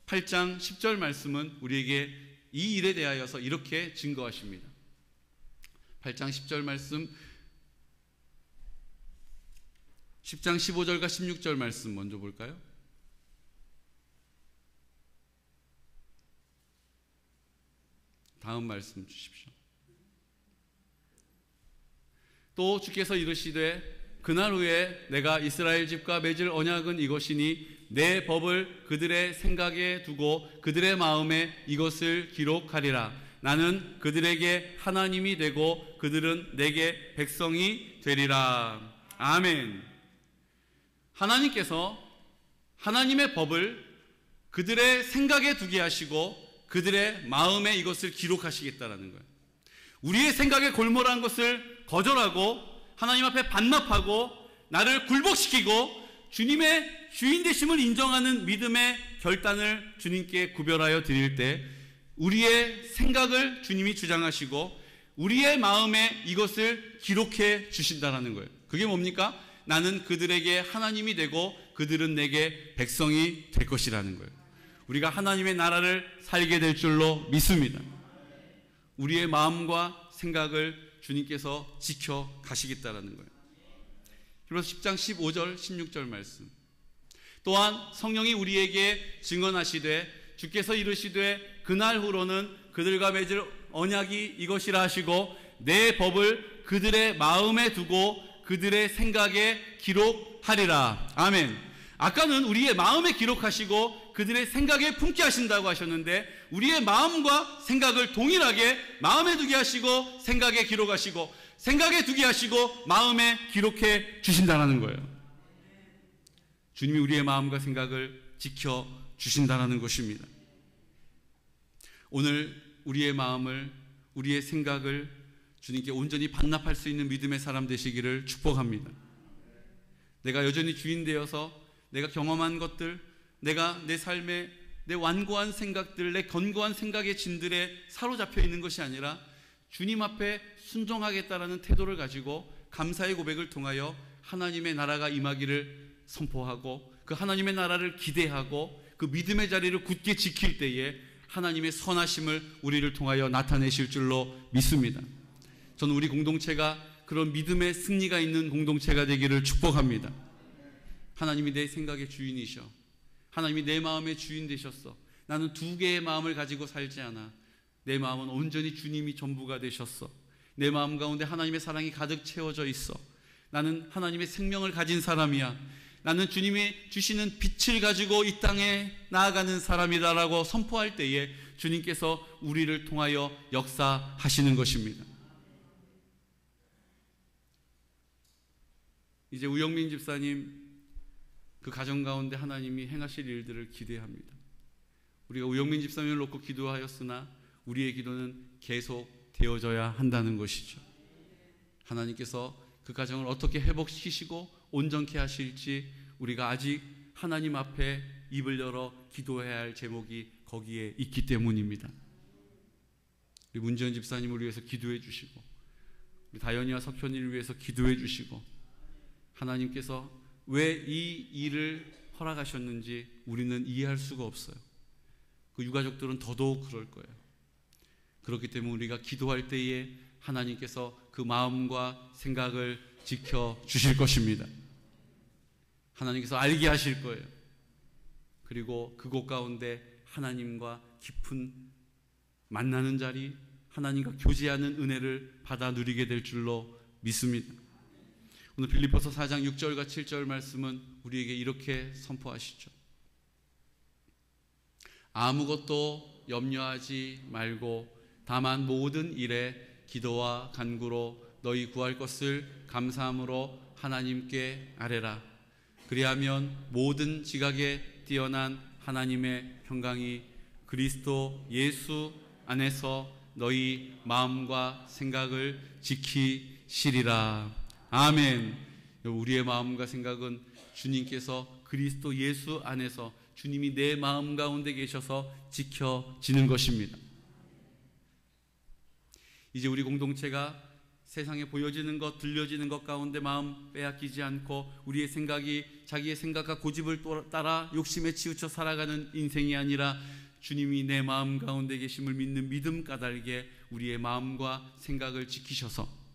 8장 10절 말씀은 우리에게 이 일에 대하여서 이렇게 증거하십니다. 8장 10절 말씀 10장 15절과 16절 말씀 먼저 볼까요? 다음 말씀 주십시오. 또 주께서 이르시되 그날 후에 내가 이스라엘 집과 맺을 언약은 이것이니 내 법을 그들의 생각에 두고 그들의 마음에 이것을 기록하리라. 나는 그들에게 하나님이 되고 그들은 내게 백성이 되리라. 아멘. 하나님께서 하나님의 법을 그들의 생각에 두게 하시고 그들의 마음에 이것을 기록하시겠다라는 거예요. 우리의 생각에 골몰한 것을 거절하고 하나님 앞에 반납하고 나를 굴복시키고 주님의 주인 되심을 인정하는 믿음의 결단을 주님께 구별하여 드릴 때 우리의 생각을 주님이 주장하시고 우리의 마음에 이것을 기록해 주신다는 거예요. 그게 뭡니까? 나는 그들에게 하나님이 되고 그들은 내게 백성이 될 것이라는 거예요. 우리가 하나님의 나라를 살게 될 줄로 믿습니다. 우리의 마음과 생각을 주님께서 지켜 가시겠다라는 거예요. 히브리서 10장 15절 16절 말씀. 또한 성령이 우리에게 증언하시되 주께서 이르시되 그날 후로는 그들과 맺을 언약이 이것이라 하시고 내 법을 그들의 마음에 두고 그들의 생각에 기록하리라. 아멘. 아까는 우리의 마음에 기록하시고 그들의 생각에 품게 하신다고 하셨는데 우리의 마음과 생각을 동일하게 마음에 두게 하시고 생각에 기록하시고 생각에 두게 하시고 마음에 기록해 주신다는 거예요. 주님이 우리의 마음과 생각을 지켜 주신다는 것입니다. 오늘 우리의 마음을 우리의 생각을 주님께 온전히 반납할 수 있는 믿음의 사람 되시기를 축복합니다. 내가 여전히 주인 되어서 내가 경험한 것들, 내가 내 삶에 내 완고한 생각들, 내 견고한 생각의 진들에 사로잡혀 있는 것이 아니라 주님 앞에 순종하겠다라는 태도를 가지고 감사의 고백을 통하여 하나님의 나라가 임하기를 선포하고 그 하나님의 나라를 기대하고 그 믿음의 자리를 굳게 지킬 때에 하나님의 선하심을 우리를 통하여 나타내실 줄로 믿습니다. 저는 우리 공동체가 그런 믿음의 승리가 있는 공동체가 되기를 축복합니다. 하나님이 내 생각의 주인이셔. 하나님이 내 마음의 주인 되셨어. 나는 두 개의 마음을 가지고 살지 않아. 내 마음은 온전히 주님이 전부가 되셨어. 내 마음 가운데 하나님의 사랑이 가득 채워져 있어. 나는 하나님의 생명을 가진 사람이야. 나는 주님이 주시는 빛을 가지고 이 땅에 나아가는 사람이다라고 선포할 때에 주님께서 우리를 통하여 역사하시는 것입니다. 이제 우영민 집사님 그 가정 가운데 하나님이 행하실 일들을 기대합니다. 우리가 우영민 집사님을 놓고 기도하였으나 우리의 기도는 계속 되어져야 한다는 것이죠. 하나님께서 그 가정을 어떻게 회복시키시고 온전케 하실지 우리가 아직 하나님 앞에 입을 열어 기도해야 할 제목이 거기에 있기 때문입니다. 우리 문지연 집사님을 위해서 기도해 주시고 우리 다현이와 석현이를 위해서 기도해 주시고 하나님께서 왜 이 일을 허락하셨는지 우리는 이해할 수가 없어요. 그 유가족들은 더더욱 그럴 거예요. 그렇기 때문에 우리가 기도할 때에 하나님께서 그 마음과 생각을 지켜주실 것입니다. 하나님께서 알게 하실 거예요. 그리고 그곳 가운데 하나님과 깊은 만나는 자리, 하나님과 교제하는 은혜를 받아 누리게 될 줄로 믿습니다. 오늘 빌립보서 4장 6절과 7절 말씀은 우리에게 이렇게 선포하시죠. 아무것도 염려하지 말고 다만 모든 일에 기도와 간구로 너희 구할 것을 감사함으로 하나님께 아뢰라. 그리하면 모든 지각에 뛰어난 하나님의 평강이 그리스도 예수 안에서 너희 마음과 생각을 지키시리라. 아멘. 우리의 마음과 생각은 주님께서 그리스도 예수 안에서 주님이 내 마음 가운데 계셔서 지켜지는 것입니다. 이제 우리 공동체가 세상에 보여지는 것, 들려지는 것 가운데 마음 빼앗기지 않고 우리의 생각이 자기의 생각과 고집을 따라 욕심에 치우쳐 살아가는 인생이 아니라 주님이 내 마음 가운데 계심을 믿는 믿음 까닭에 우리의 마음과 생각을 지키셔서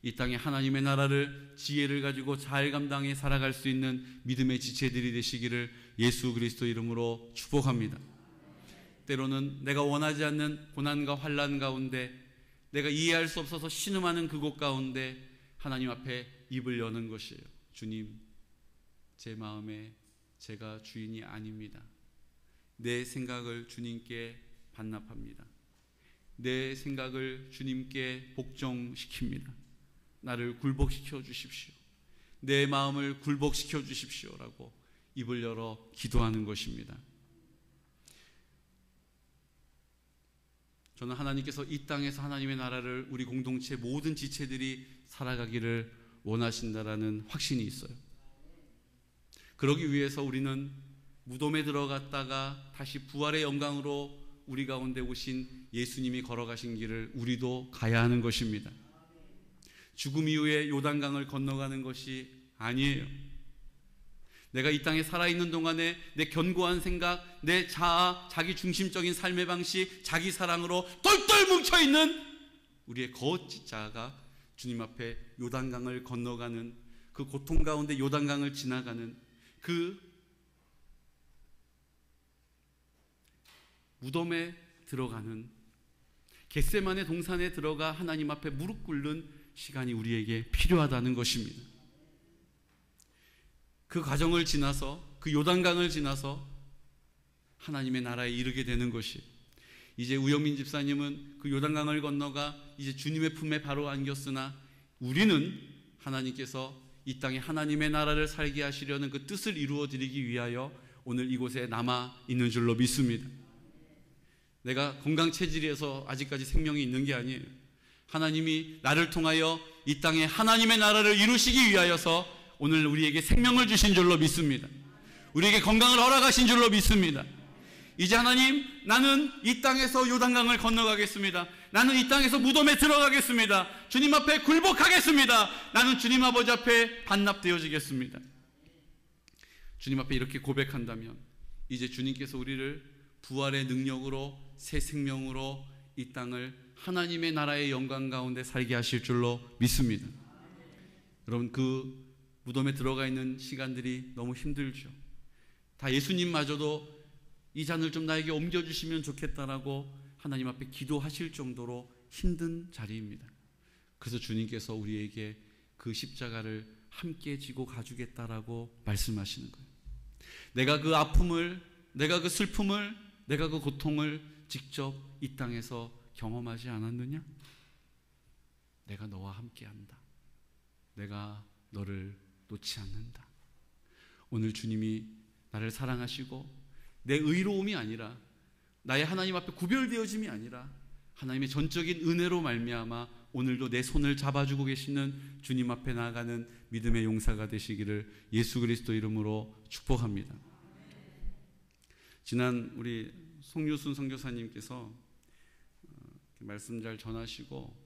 이 땅에 하나님의 나라를 지혜를 가지고 잘 감당해 살아갈 수 있는 믿음의 지체들이 되시기를 예수 그리스도 이름으로 축복합니다. 때로는 내가 원하지 않는 고난과 환난 가운데 내가 이해할 수 없어서 신음하는 그곳 가운데 하나님 앞에 입을 여는 것이에요. 주님, 제 마음에 제가 주인이 아닙니다. 내 생각을 주님께 반납합니다. 내 생각을 주님께 복종시킵니다. 나를 굴복시켜 주십시오. 내 마음을 굴복시켜 주십시오라고 입을 열어 기도하는 것입니다. 저는 하나님께서 이 땅에서 하나님의 나라를 우리 공동체 모든 지체들이 살아가기를 원하신다라는 확신이 있어요. 그러기 위해서 우리는 무덤에 들어갔다가 다시 부활의 영광으로 우리 가운데 오신 예수님이 걸어가신 길을 우리도 가야 하는 것입니다. 죽음 이후에 요단강을 건너가는 것이 아니에요. 내가 이 땅에 살아있는 동안에 내 견고한 생각, 내 자아, 자기 중심적인 삶의 방식, 자기 사랑으로 똘똘 뭉쳐있는 우리의 거짓 자아가 주님 앞에 요단강을 건너가는 그 고통 가운데 요단강을 지나가는 그 무덤에 들어가는 겟세마네 동산에 들어가 하나님 앞에 무릎 꿇는 시간이 우리에게 필요하다는 것입니다. 그 과정을 지나서 그 요단강을 지나서 하나님의 나라에 이르게 되는 것이 이제 우영민 집사님은 그 요단강을 건너가 이제 주님의 품에 바로 안겼으나 우리는 하나님께서 이 땅에 하나님의 나라를 살게 하시려는 그 뜻을 이루어 드리기 위하여 오늘 이곳에 남아 있는 줄로 믿습니다. 내가 건강 체질에서 아직까지 생명이 있는 게 아니에요. 하나님이 나를 통하여 이 땅에 하나님의 나라를 이루시기 위하여서 오늘 우리에게 생명을 주신 줄로 믿습니다. 우리에게 건강을 허락하신 줄로 믿습니다. 이제 하나님, 나는 이 땅에서 요단강을 건너가겠습니다. 나는 이 땅에서 무덤에 들어가겠습니다. 주님 앞에 굴복하겠습니다. 나는 주님 아버지 앞에 반납되어지겠습니다. 주님 앞에 이렇게 고백한다면 이제 주님께서 우리를 부활의 능력으로 새 생명으로 이 땅을 하나님의 나라의 영광 가운데 살게 하실 줄로 믿습니다. 여러분, 그 무덤에 들어가 있는 시간들이 너무 힘들죠. 다 예수님마저도 이 잔을 좀 나에게 옮겨주시면 좋겠다라고 하나님 앞에 기도하실 정도로 힘든 자리입니다. 그래서 주님께서 우리에게 그 십자가를 함께 지고 가주겠다라고 말씀하시는 거예요. 내가 그 아픔을, 내가 그 슬픔을, 내가 그 고통을 직접 이 땅에서 경험하지 않았느냐? 내가 너와 함께한다. 내가 너를 놓지 않는다. 오늘 주님이 나를 사랑하시고 내 의로움이 아니라, 나의 하나님 앞에 구별되어짐이 아니라 하나님의 전적인 은혜로 말미암아 오늘도 내 손을 잡아주고 계시는 주님 앞에 나아가는 믿음의 용사가 되시기를 예수 그리스도 이름으로 축복합니다. 지난 우리 송유순 선교사님께서 말씀 잘 전하시고,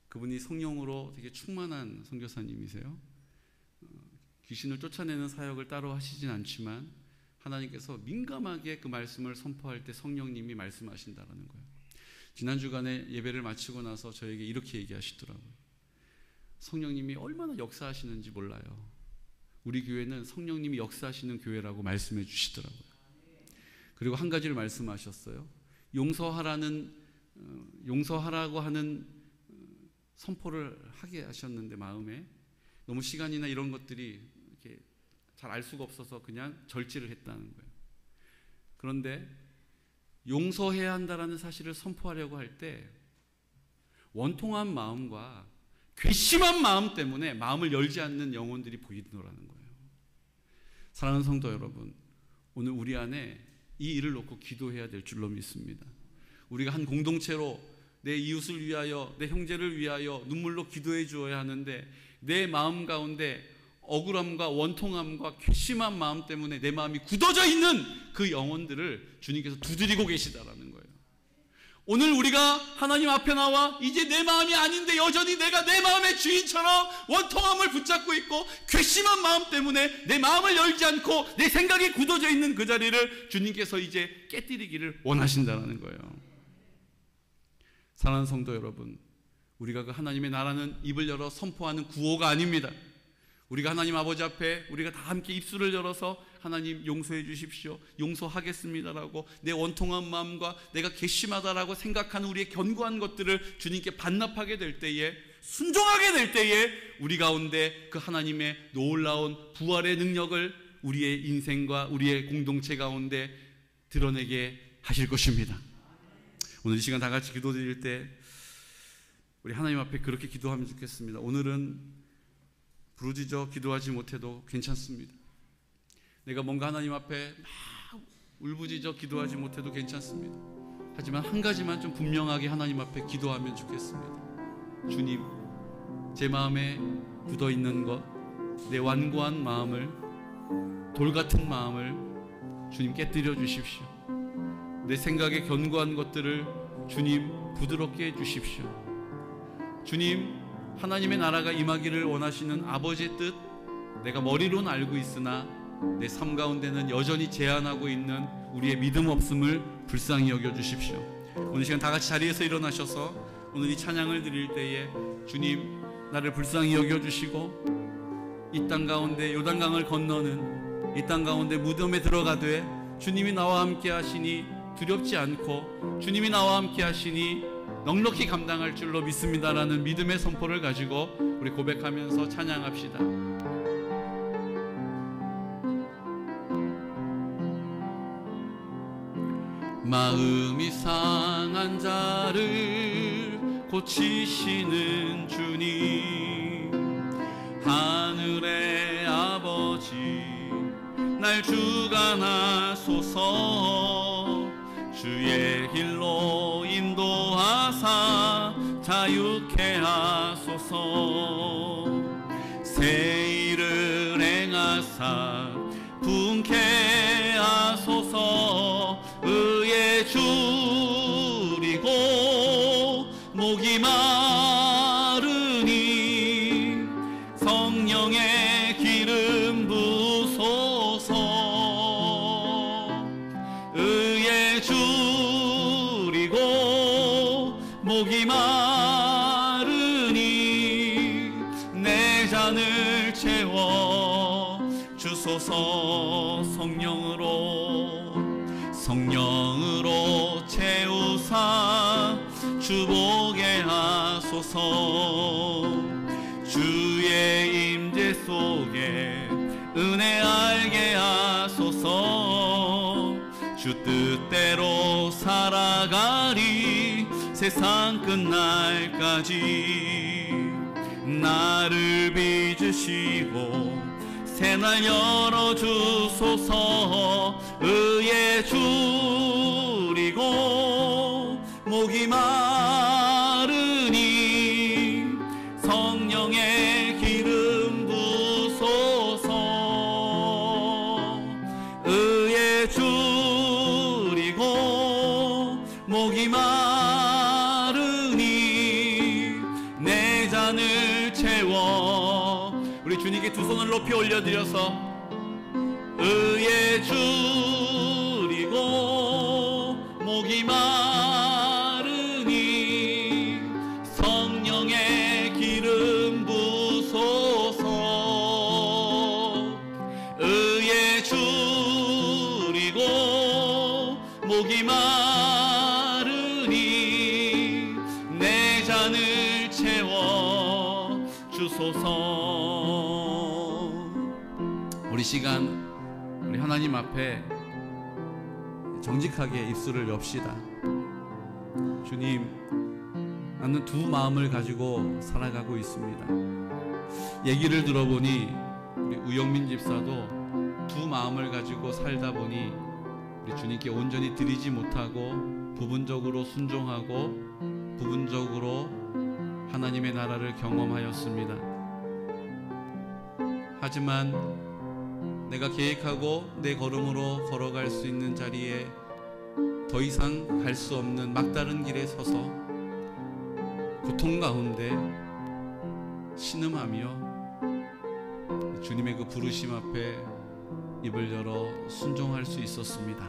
그분이 성령으로 되게 충만한 선교사님이세요. 귀신을 쫓아내는 사역을 따로 하시진 않지만 하나님께서 민감하게 그 말씀을 선포할 때 성령님이 말씀하신다라는 거예요. 지난 주간에 예배를 마치고 나서 저에게 이렇게 얘기하시더라고요. 성령님이 얼마나 역사하시는지 몰라요. 우리 교회는 성령님이 역사하시는 교회라고 말씀해 주시더라고요. 그리고 한 가지를 말씀하셨어요. 용서하라고 하는 선포를 하게 하셨는데 마음에 너무 시간이나 이런 것들이 이렇게 잘 알 수가 없어서 그냥 절제를 했다는 거예요. 그런데 용서해야 한다라는 사실을 선포하려고 할 때 원통한 마음과 괘씸한 마음 때문에 마음을 열지 않는 영혼들이 보이더라는 거예요. 사랑하는 성도 여러분, 오늘 우리 안에 이 일을 놓고 기도해야 될 줄로 믿습니다. 우리가 한 공동체로 내 이웃을 위하여, 내 형제를 위하여 눈물로 기도해 주어야 하는데, 내 마음 가운데 억울함과 원통함과 괘씸한 마음 때문에 내 마음이 굳어져 있는 그 영혼들을 주님께서 두드리고 계시다라는 거예요. 오늘 우리가 하나님 앞에 나와 이제 내 마음이 아닌데 여전히 내가 내 마음의 주인처럼 원통함을 붙잡고 있고 괘씸한 마음 때문에 내 마음을 열지 않고 내 생각이 굳어져 있는 그 자리를 주님께서 이제 깨뜨리기를 원하신다는 거예요. 사랑하는 성도 여러분, 우리가 그 하나님의 나라는 입을 열어 선포하는 구호가 아닙니다. 우리가 하나님 아버지 앞에 우리가 다 함께 입술을 열어서 하나님 용서해 주십시오, 용서하겠습니다라고 내 원통한 마음과 내가 괘씸하다라고 생각하는 우리의 견고한 것들을 주님께 반납하게 될 때에, 순종하게 될 때에 우리 가운데 그 하나님의 놀라운 부활의 능력을 우리의 인생과 우리의 공동체 가운데 드러내게 하실 것입니다. 오늘 이 시간 다 같이 기도드릴 때 우리 하나님 앞에 그렇게 기도하면 좋겠습니다. 오늘은 부르짖어 기도하지 못해도 괜찮습니다. 내가 뭔가 하나님 앞에 막 울부짖어 기도하지 못해도 괜찮습니다. 하지만 한 가지만 좀 분명하게 하나님 앞에 기도하면 좋겠습니다. 주님, 제 마음에 굳어있는 것, 내 완고한 마음을, 돌같은 마음을 주님 깨뜨려 주십시오. 내 생각에 견고한 것들을 주님 부드럽게 해주십시오. 주님, 하나님의 나라가 임하기를 원하시는 아버지의 뜻, 내가 머리로는 알고 있으나 내 삶 가운데는 여전히 제한하고 있는 우리의 믿음 없음을 불쌍히 여겨주십시오. 오늘 시간 다 같이 자리에서 일어나셔서 오늘 이 찬양을 드릴 때에 주님, 나를 불쌍히 여겨주시고 이 땅 가운데 요단강을 건너는, 이 땅 가운데 무덤에 들어가되 주님이 나와 함께 하시니 두렵지 않고 주님이 나와 함께 하시니 넉넉히 감당할 줄로 믿습니다라는 믿음의 선포를 가지고 우리 고백하면서 찬양합시다. 마음이 상한 자를 고치시는 주님, 하늘의 아버지 날 주관하소서. 주의 길로 인도하사 자유케 하소서. 새 일을 행하사 분케 하소서. 의에 줄이고 목이 마르니 성령의 기름 부소서. 의에 줄이고 목이 마르니 내 잔을 채워 주소서. 성령으로 채우사 주보게 하소서. 주의 임재 속에 은혜 알게 하소서. 주 뜻대로 살아가리 세상 끝날까지. 나를 빚으시고 새날 열어주소서. 의에 줄이고 목이 마르니 성령의 기름 부소서. 의에 줄이고 목이 마르니 내 잔을 채워. 우리 주님께 두 손을 높이 올려드려서 의에 줄이고 목이 마르니 성령의 기름 부소서. 의에 줄이고 목이 마르니 내 잔을 채워 주소서. 우리 시간 우리 하나님 앞에 정직하게 입술을 엽시다. 주님, 나는 두 마음을 가지고 살아가고 있습니다. 얘기를 들어보니 우리 우영민 집사도 두 마음을 가지고 살다 보니 우리 주님께 온전히 드리지 못하고 부분적으로 순종하고 부분적으로 하나님의 나라를 경험하였습니다. 하지만 내가 계획하고 내 걸음으로 걸어갈 수 있는 자리에 더 이상 갈 수 없는 막다른 길에 서서 고통 가운데 신음하며 주님의 그 부르심 앞에 입을 열어 순종할 수 있었습니다.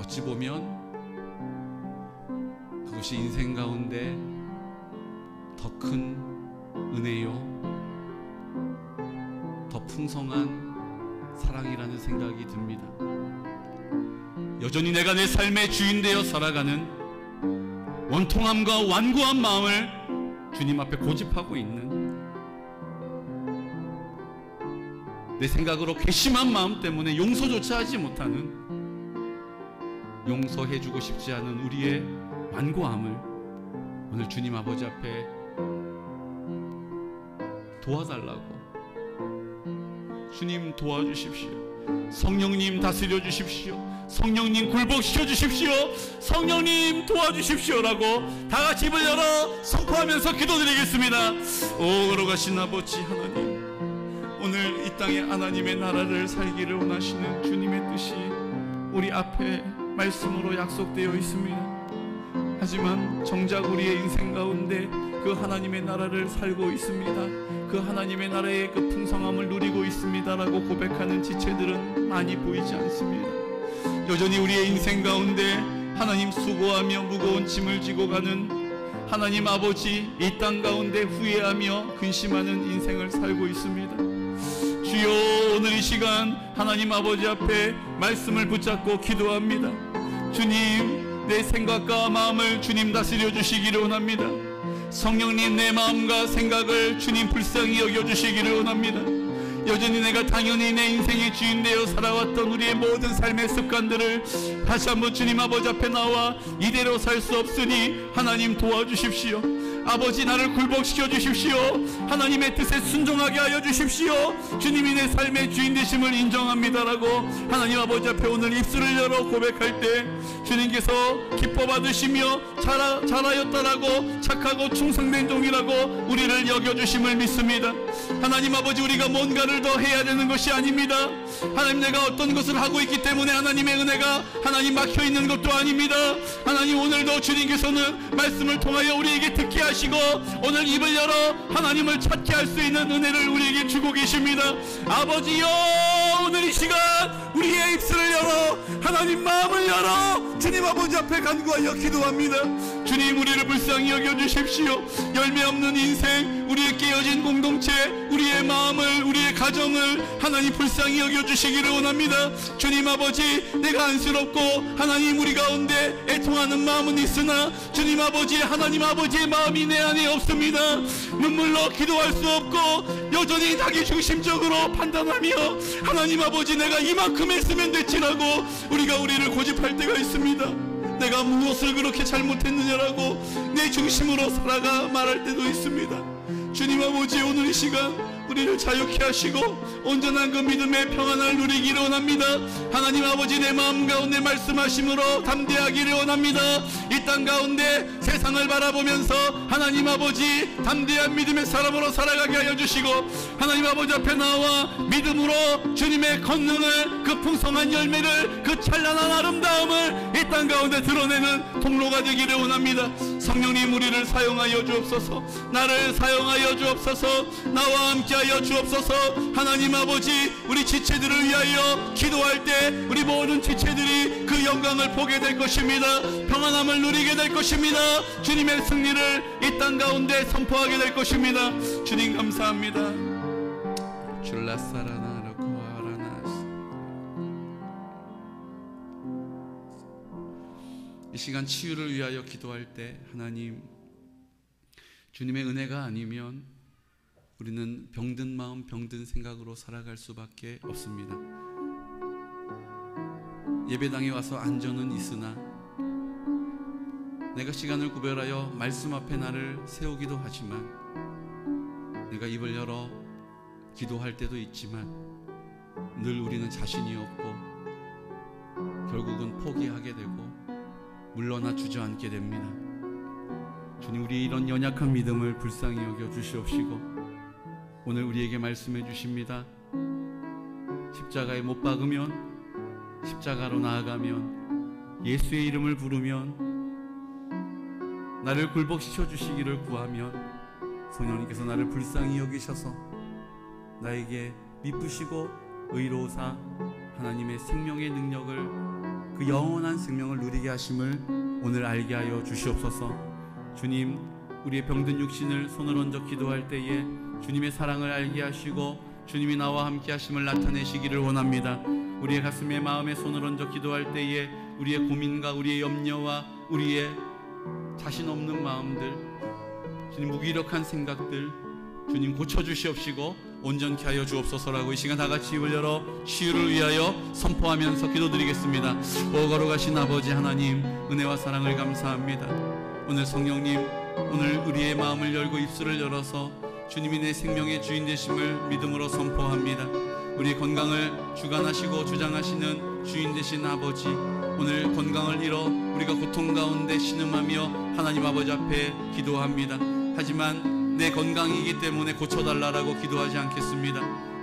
어찌 보면 그것이 인생 가운데 더 큰 은혜요, 더 풍성한 사랑이라는 생각이 듭니다. 여전히 내가 내 삶의 주인 되어 살아가는 원통함과 완고한 마음을 주님 앞에 고집하고 있는, 내 생각으로 괘씸한 마음 때문에 용서조차 하지 못하는, 용서해주고 싶지 않은 우리의 완고함을 오늘 주님 아버지 앞에 도와달라고, 주님 도와주십시오. 성령님 다스려 주십시오. 성령님 굴복시켜 주십시오. 성령님 도와주십시오라고 다 같이 입을 열어 선포하면서 기도드리겠습니다. 오 걸어가신 아버지 하나님, 오늘 이 땅에 하나님의 나라를 살기를 원하시는 주님의 뜻이 우리 앞에 말씀으로 약속되어 있습니다. 하지만 정작 우리의 인생 가운데 그 하나님의 나라를 살고 있습니다. 그 하나님의 나라의 그 풍성함을 누리고 있습니다라고 고백하는 지체들은 많이 보이지 않습니다. 여전히 우리의 인생 가운데 하나님 수고하며 무거운 짐을 지고 가는 하나님 아버지, 이 땅 가운데 후회하며 근심하는 인생을 살고 있습니다. 주여, 오늘 이 시간 하나님 아버지 앞에 말씀을 붙잡고 기도합니다. 주님, 내 생각과 마음을 주님 다스려 주시기를 원합니다. 성령님, 내 마음과 생각을 주님 불쌍히 여겨주시기를 원합니다. 여전히 내가 당연히 내 인생의 주인 되어 살아왔던 우리의 모든 삶의 습관들을 다시 한번 주님 아버지 앞에 나와 이대로 살 수 없으니 하나님 도와주십시오. 아버지, 나를 굴복시켜 주십시오. 하나님의 뜻에 순종하게 하여 주십시오. 주님이 내 삶의 주인 되심을 인정합니다라고 하나님 아버지 앞에 오늘 입술을 열어 고백할 때 주님께서 기뻐 받으시며 잘하였다라고 착하고 충성된 종이라고 우리를 여겨주심을 믿습니다. 하나님 아버지, 우리가 뭔가를 더 해야 되는 것이 아닙니다. 하나님, 내가 어떤 것을 하고 있기 때문에 하나님의 은혜가 하나님 막혀있는 것도 아닙니다. 하나님, 오늘도 주님께서는 말씀을 통하여 우리에게 듣게 하시고 오늘 입을 열어 하나님을 찾게 할 수 있는 은혜를 우리에게 주고 계십니다. 아버지여, 오늘 이 시간 우리의 입술을 열어 하나님 마음을 열어 주님 아버지 앞에 간구하여 기도합니다. 주님, 우리를 불쌍히 여겨주십시오. 열매 없는 인생, 우리의 깨어진 공동체, 우리의 마음을, 우리의 가정을 하나님 불쌍히 여겨주시기를 원합니다. 주님 아버지, 내가 안쓰럽고 하나님 우리 가운데 애통하는 마음은 있으나 주님 아버지, 하나님 아버지의 마음이 내 안에 없습니다. 눈물로 기도할 수 없고 여전히 자기 중심적으로 판단하며 하나님 아버지, 내가 이만큼 했으면 됐지라고 우리가 우리를 고집할 때가 있습니다. 내가 무엇을 그렇게 잘못했느냐라고 내 중심으로 살아가 말할 때도 있습니다. 주님 아버지, 오늘 이 시간 우리를 자유케 하시고 온전한 그 믿음의 평안을 누리기를 원합니다. 하나님 아버지, 내 마음 가운데 말씀하심으로 담대하기를 원합니다. 이 땅 가운데 세상을 바라보면서 하나님 아버지 담대한 믿음의 사람으로 살아가게 하여 주시고 하나님 아버지 앞에 나와 믿음으로 주님의 권능을, 그 풍성한 열매를, 그 찬란한 아름다움을 이 땅 가운데 드러내는 통로가 되기를 원합니다. 성령님, 우리를 사용하여 주옵소서. 나를 사용하여 주옵소서. 나와 함께 하여 주옵소서. 하나님 아버지, 우리 지체들을 위하여 기도할 때 우리 모든 지체들이 그 영광을 보게 될 것입니다. 평안함을 누리게 될 것입니다. 주님의 승리를 이 땅 가운데 선포하게 될 것입니다. 주님 감사합니다. 이 시간 치유를 위하여 기도할 때 하나님, 주님의 은혜가 아니면 우리는 병든 마음, 병든 생각으로 살아갈 수밖에 없습니다. 예배당에 와서 안전은 있으나 내가 시간을 구별하여 말씀 앞에 나를 세우기도 하지만, 내가 입을 열어 기도할 때도 있지만 늘 우리는 자신이 없고 결국은 포기하게 되고 물러나 주저앉게 됩니다. 주님, 우리 이런 연약한 믿음을 불쌍히 여겨 주시옵시고 오늘 우리에게 말씀해 주십니다. 십자가에 못 박으면, 십자가로 나아가면, 예수의 이름을 부르면, 나를 굴복시켜 주시기를 구하면 성령님께서 나를 불쌍히 여기셔서 나에게 미쁘시고 의로우사 하나님의 생명의 능력을, 그 영원한 생명을 누리게 하심을 오늘 알게 하여 주시옵소서. 주님, 우리의 병든 육신을 손을 얹어 기도할 때에 주님의 사랑을 알게 하시고 주님이 나와 함께 하심을 나타내시기를 원합니다. 우리의 가슴에 마음에 손을 얹어 기도할 때에 우리의 고민과 우리의 염려와 우리의 자신 없는 마음들, 주님 무기력한 생각들 주님 고쳐주시옵시고 온전케 하여 주옵소서라고 이 시간 다같이 입을 열어 치유를 위하여 선포하면서 기도드리겠습니다. 오 거룩하신 아버지 하나님, 은혜와 사랑을 감사합니다. 오늘 성령님, 오늘 우리의 마음을 열고 입술을 열어서 주님이 내 생명의 주인 되심을 믿음으로 선포합니다. 우리의 건강을 주관하시고 주장하시는 주인 되신 아버지, 오늘 건강을 잃어 우리가 고통 가운데 신음하며 하나님 아버지 앞에 기도합니다. 하지만 내 건강이기 때문에 고쳐달라고 기도하지 않겠습니다.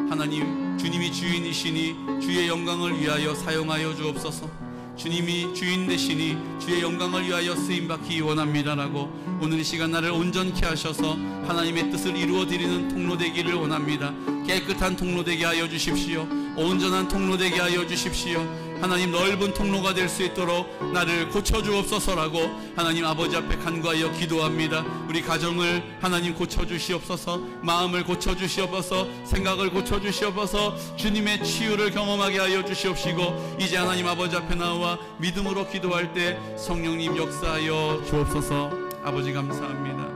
하나님, 주님이 주인이시니 주의 영광을 위하여 사용하여 주옵소서. 주님이 주인 되시니 주의 영광을 위하여 쓰임받기 원합니다라고 오늘 이 시간 나를 온전케 하셔서 하나님의 뜻을 이루어드리는 통로 되기를 원합니다. 깨끗한 통로 되게 하여 주십시오. 온전한 통로 되게 하여 주십시오. 하나님, 넓은 통로가 될 수 있도록 나를 고쳐주옵소서라고 하나님 아버지 앞에 간구하여 기도합니다. 우리 가정을 하나님 고쳐주시옵소서, 마음을 고쳐주시옵소서, 생각을 고쳐주시옵소서, 주님의 치유를 경험하게 하여 주시옵시고 이제 하나님 아버지 앞에 나와 믿음으로 기도할 때 성령님 역사하여 주옵소서. 아버지 감사합니다.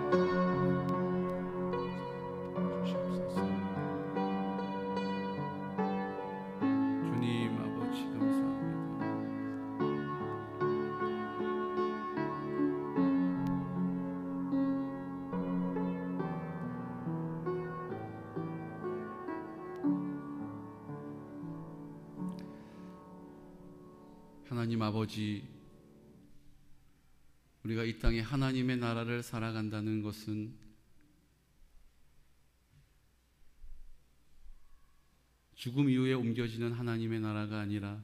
하나님 아버지, 우리가 이 땅에 하나님의 나라를 살아간다는 것은 죽음 이후에 옮겨지는 하나님의 나라가 아니라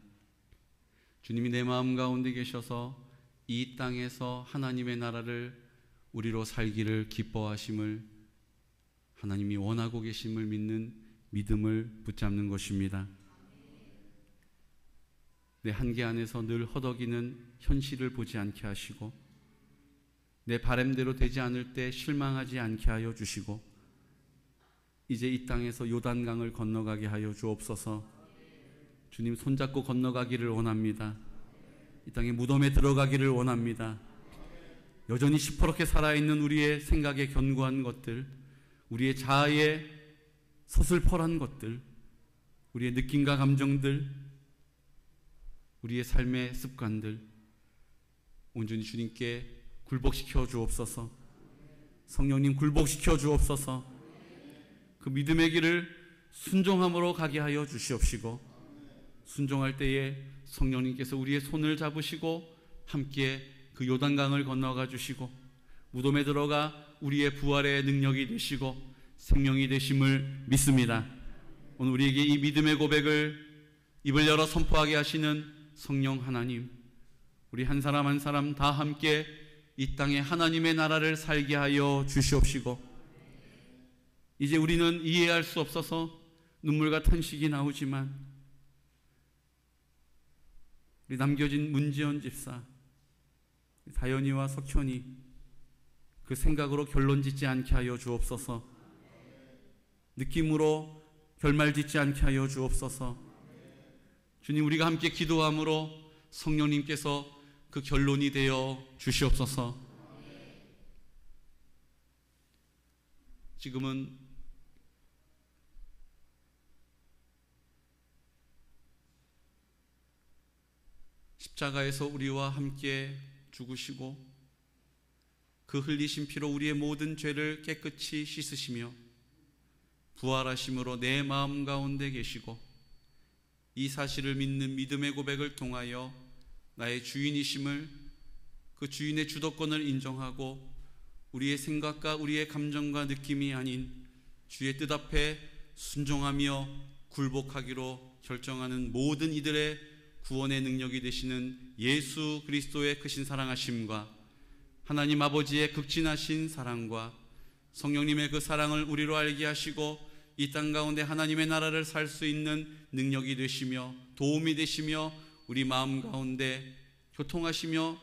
주님이 내 마음 가운데 계셔서 이 땅에서 하나님의 나라를 우리로 살기를 기뻐하심을, 하나님이 원하고 계심을 믿는 믿음을 붙잡는 것입니다. 내 한계 안에서 늘 허덕이는 현실을 보지 않게 하시고, 내 바람대로 되지 않을 때 실망하지 않게 하여 주시고, 이제 이 땅에서 요단강을 건너가게 하여 주옵소서. 주님 손잡고 건너가기를 원합니다. 이 땅에 무덤에 들어가기를 원합니다. 여전히 시퍼렇게 살아있는 우리의 생각에 견고한 것들, 우리의 자아에 서슬퍼란 것들, 우리의 느낌과 감정들, 우리의 삶의 습관들 온전히 주님께 굴복시켜 주옵소서. 성령님 굴복시켜 주옵소서. 그 믿음의 길을 순종함으로 가게 하여 주시옵시고, 순종할 때에 성령님께서 우리의 손을 잡으시고 함께 그 요단강을 건너가 주시고 무덤에 들어가 우리의 부활의 능력이 되시고 생명이 되심을 믿습니다. 오늘 우리에게 이 믿음의 고백을 입을 열어 선포하게 하시는 성령 하나님, 우리 한 사람 한 사람 다 함께 이 땅에 하나님의 나라를 살게 하여 주시옵시고, 이제 우리는 이해할 수 없어서 눈물과 탄식이 나오지만 우리 남겨진 문지연 집사, 다연이와 석현이 그 생각으로 결론 짓지 않게 하여 주옵소서. 느낌으로 결말 짓지 않게 하여 주옵소서. 주님, 우리가 함께 기도함으로 성령님께서 그 결론이 되어 주시옵소서. 지금은 십자가에서 우리와 함께 죽으시고 그 흘리신 피로 우리의 모든 죄를 깨끗이 씻으시며 부활하심으로 내 마음 가운데 계시고 이 사실을 믿는 믿음의 고백을 통하여 나의 주인이심을, 그 주인의 주도권을 인정하고 우리의 생각과 우리의 감정과 느낌이 아닌 주의 뜻 앞에 순종하며 굴복하기로 결정하는 모든 이들의 구원의 능력이 되시는 예수 그리스도의 크신 사랑하심과 하나님 아버지의 극진하신 사랑과 성령님의 그 사랑을 우리로 알게 하시고 이 땅 가운데 하나님의 나라를 살 수 있는 능력이 되시며 도움이 되시며 우리 마음 가운데 교통하시며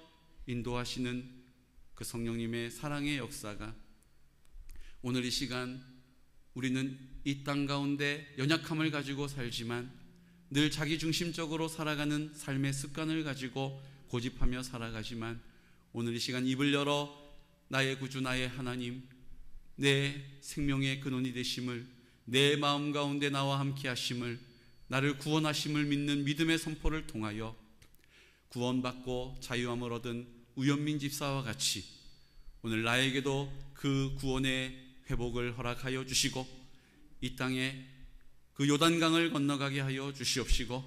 인도하시는 그 성령님의 사랑의 역사가 오늘 이 시간, 우리는 이 땅 가운데 연약함을 가지고 살지만 늘 자기중심적으로 살아가는 삶의 습관을 가지고 고집하며 살아가지만 오늘 이 시간 입을 열어 나의 구주 나의 하나님, 내 생명의 근원이 되심을, 내 마음 가운데 나와 함께 하심을, 나를 구원하심을 믿는 믿음의 선포를 통하여 구원받고 자유함을 얻은 우연민 집사와 같이 오늘 나에게도 그 구원의 회복을 허락하여 주시고 이 땅에 그 요단강을 건너가게 하여 주시옵시고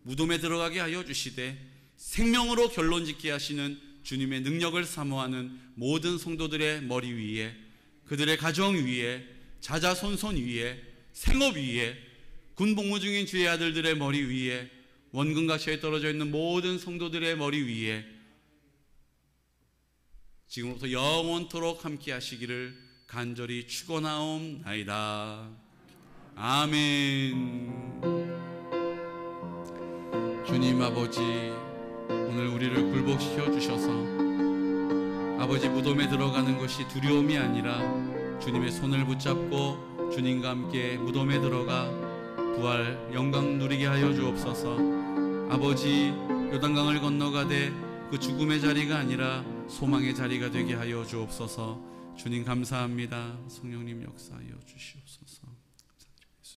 무덤에 들어가게 하여 주시되 생명으로 결론짓게 하시는 주님의 능력을 사모하는 모든 성도들의 머리 위에, 그들의 가정 위에, 자자손손 위에, 생업 위에, 군복무 중인 주의 아들들의 머리 위에, 원근각처에 떨어져 있는 모든 성도들의 머리 위에 지금부터 영원토록 함께 하시기를 간절히 축원하옵나이다. 아멘. 주님 아버지, 오늘 우리를 굴복시켜 주셔서 아버지 무덤에 들어가는 것이 두려움이 아니라 주님의 손을 붙잡고 주님과 함께 무덤에 들어가 부활 영광 누리게 하여 주옵소서. 아버지, 요단강을 건너가되 그 죽음의 자리가 아니라 소망의 자리가 되게 하여 주옵소서. 주님 감사합니다. 성령님 역사하여 주시옵소서.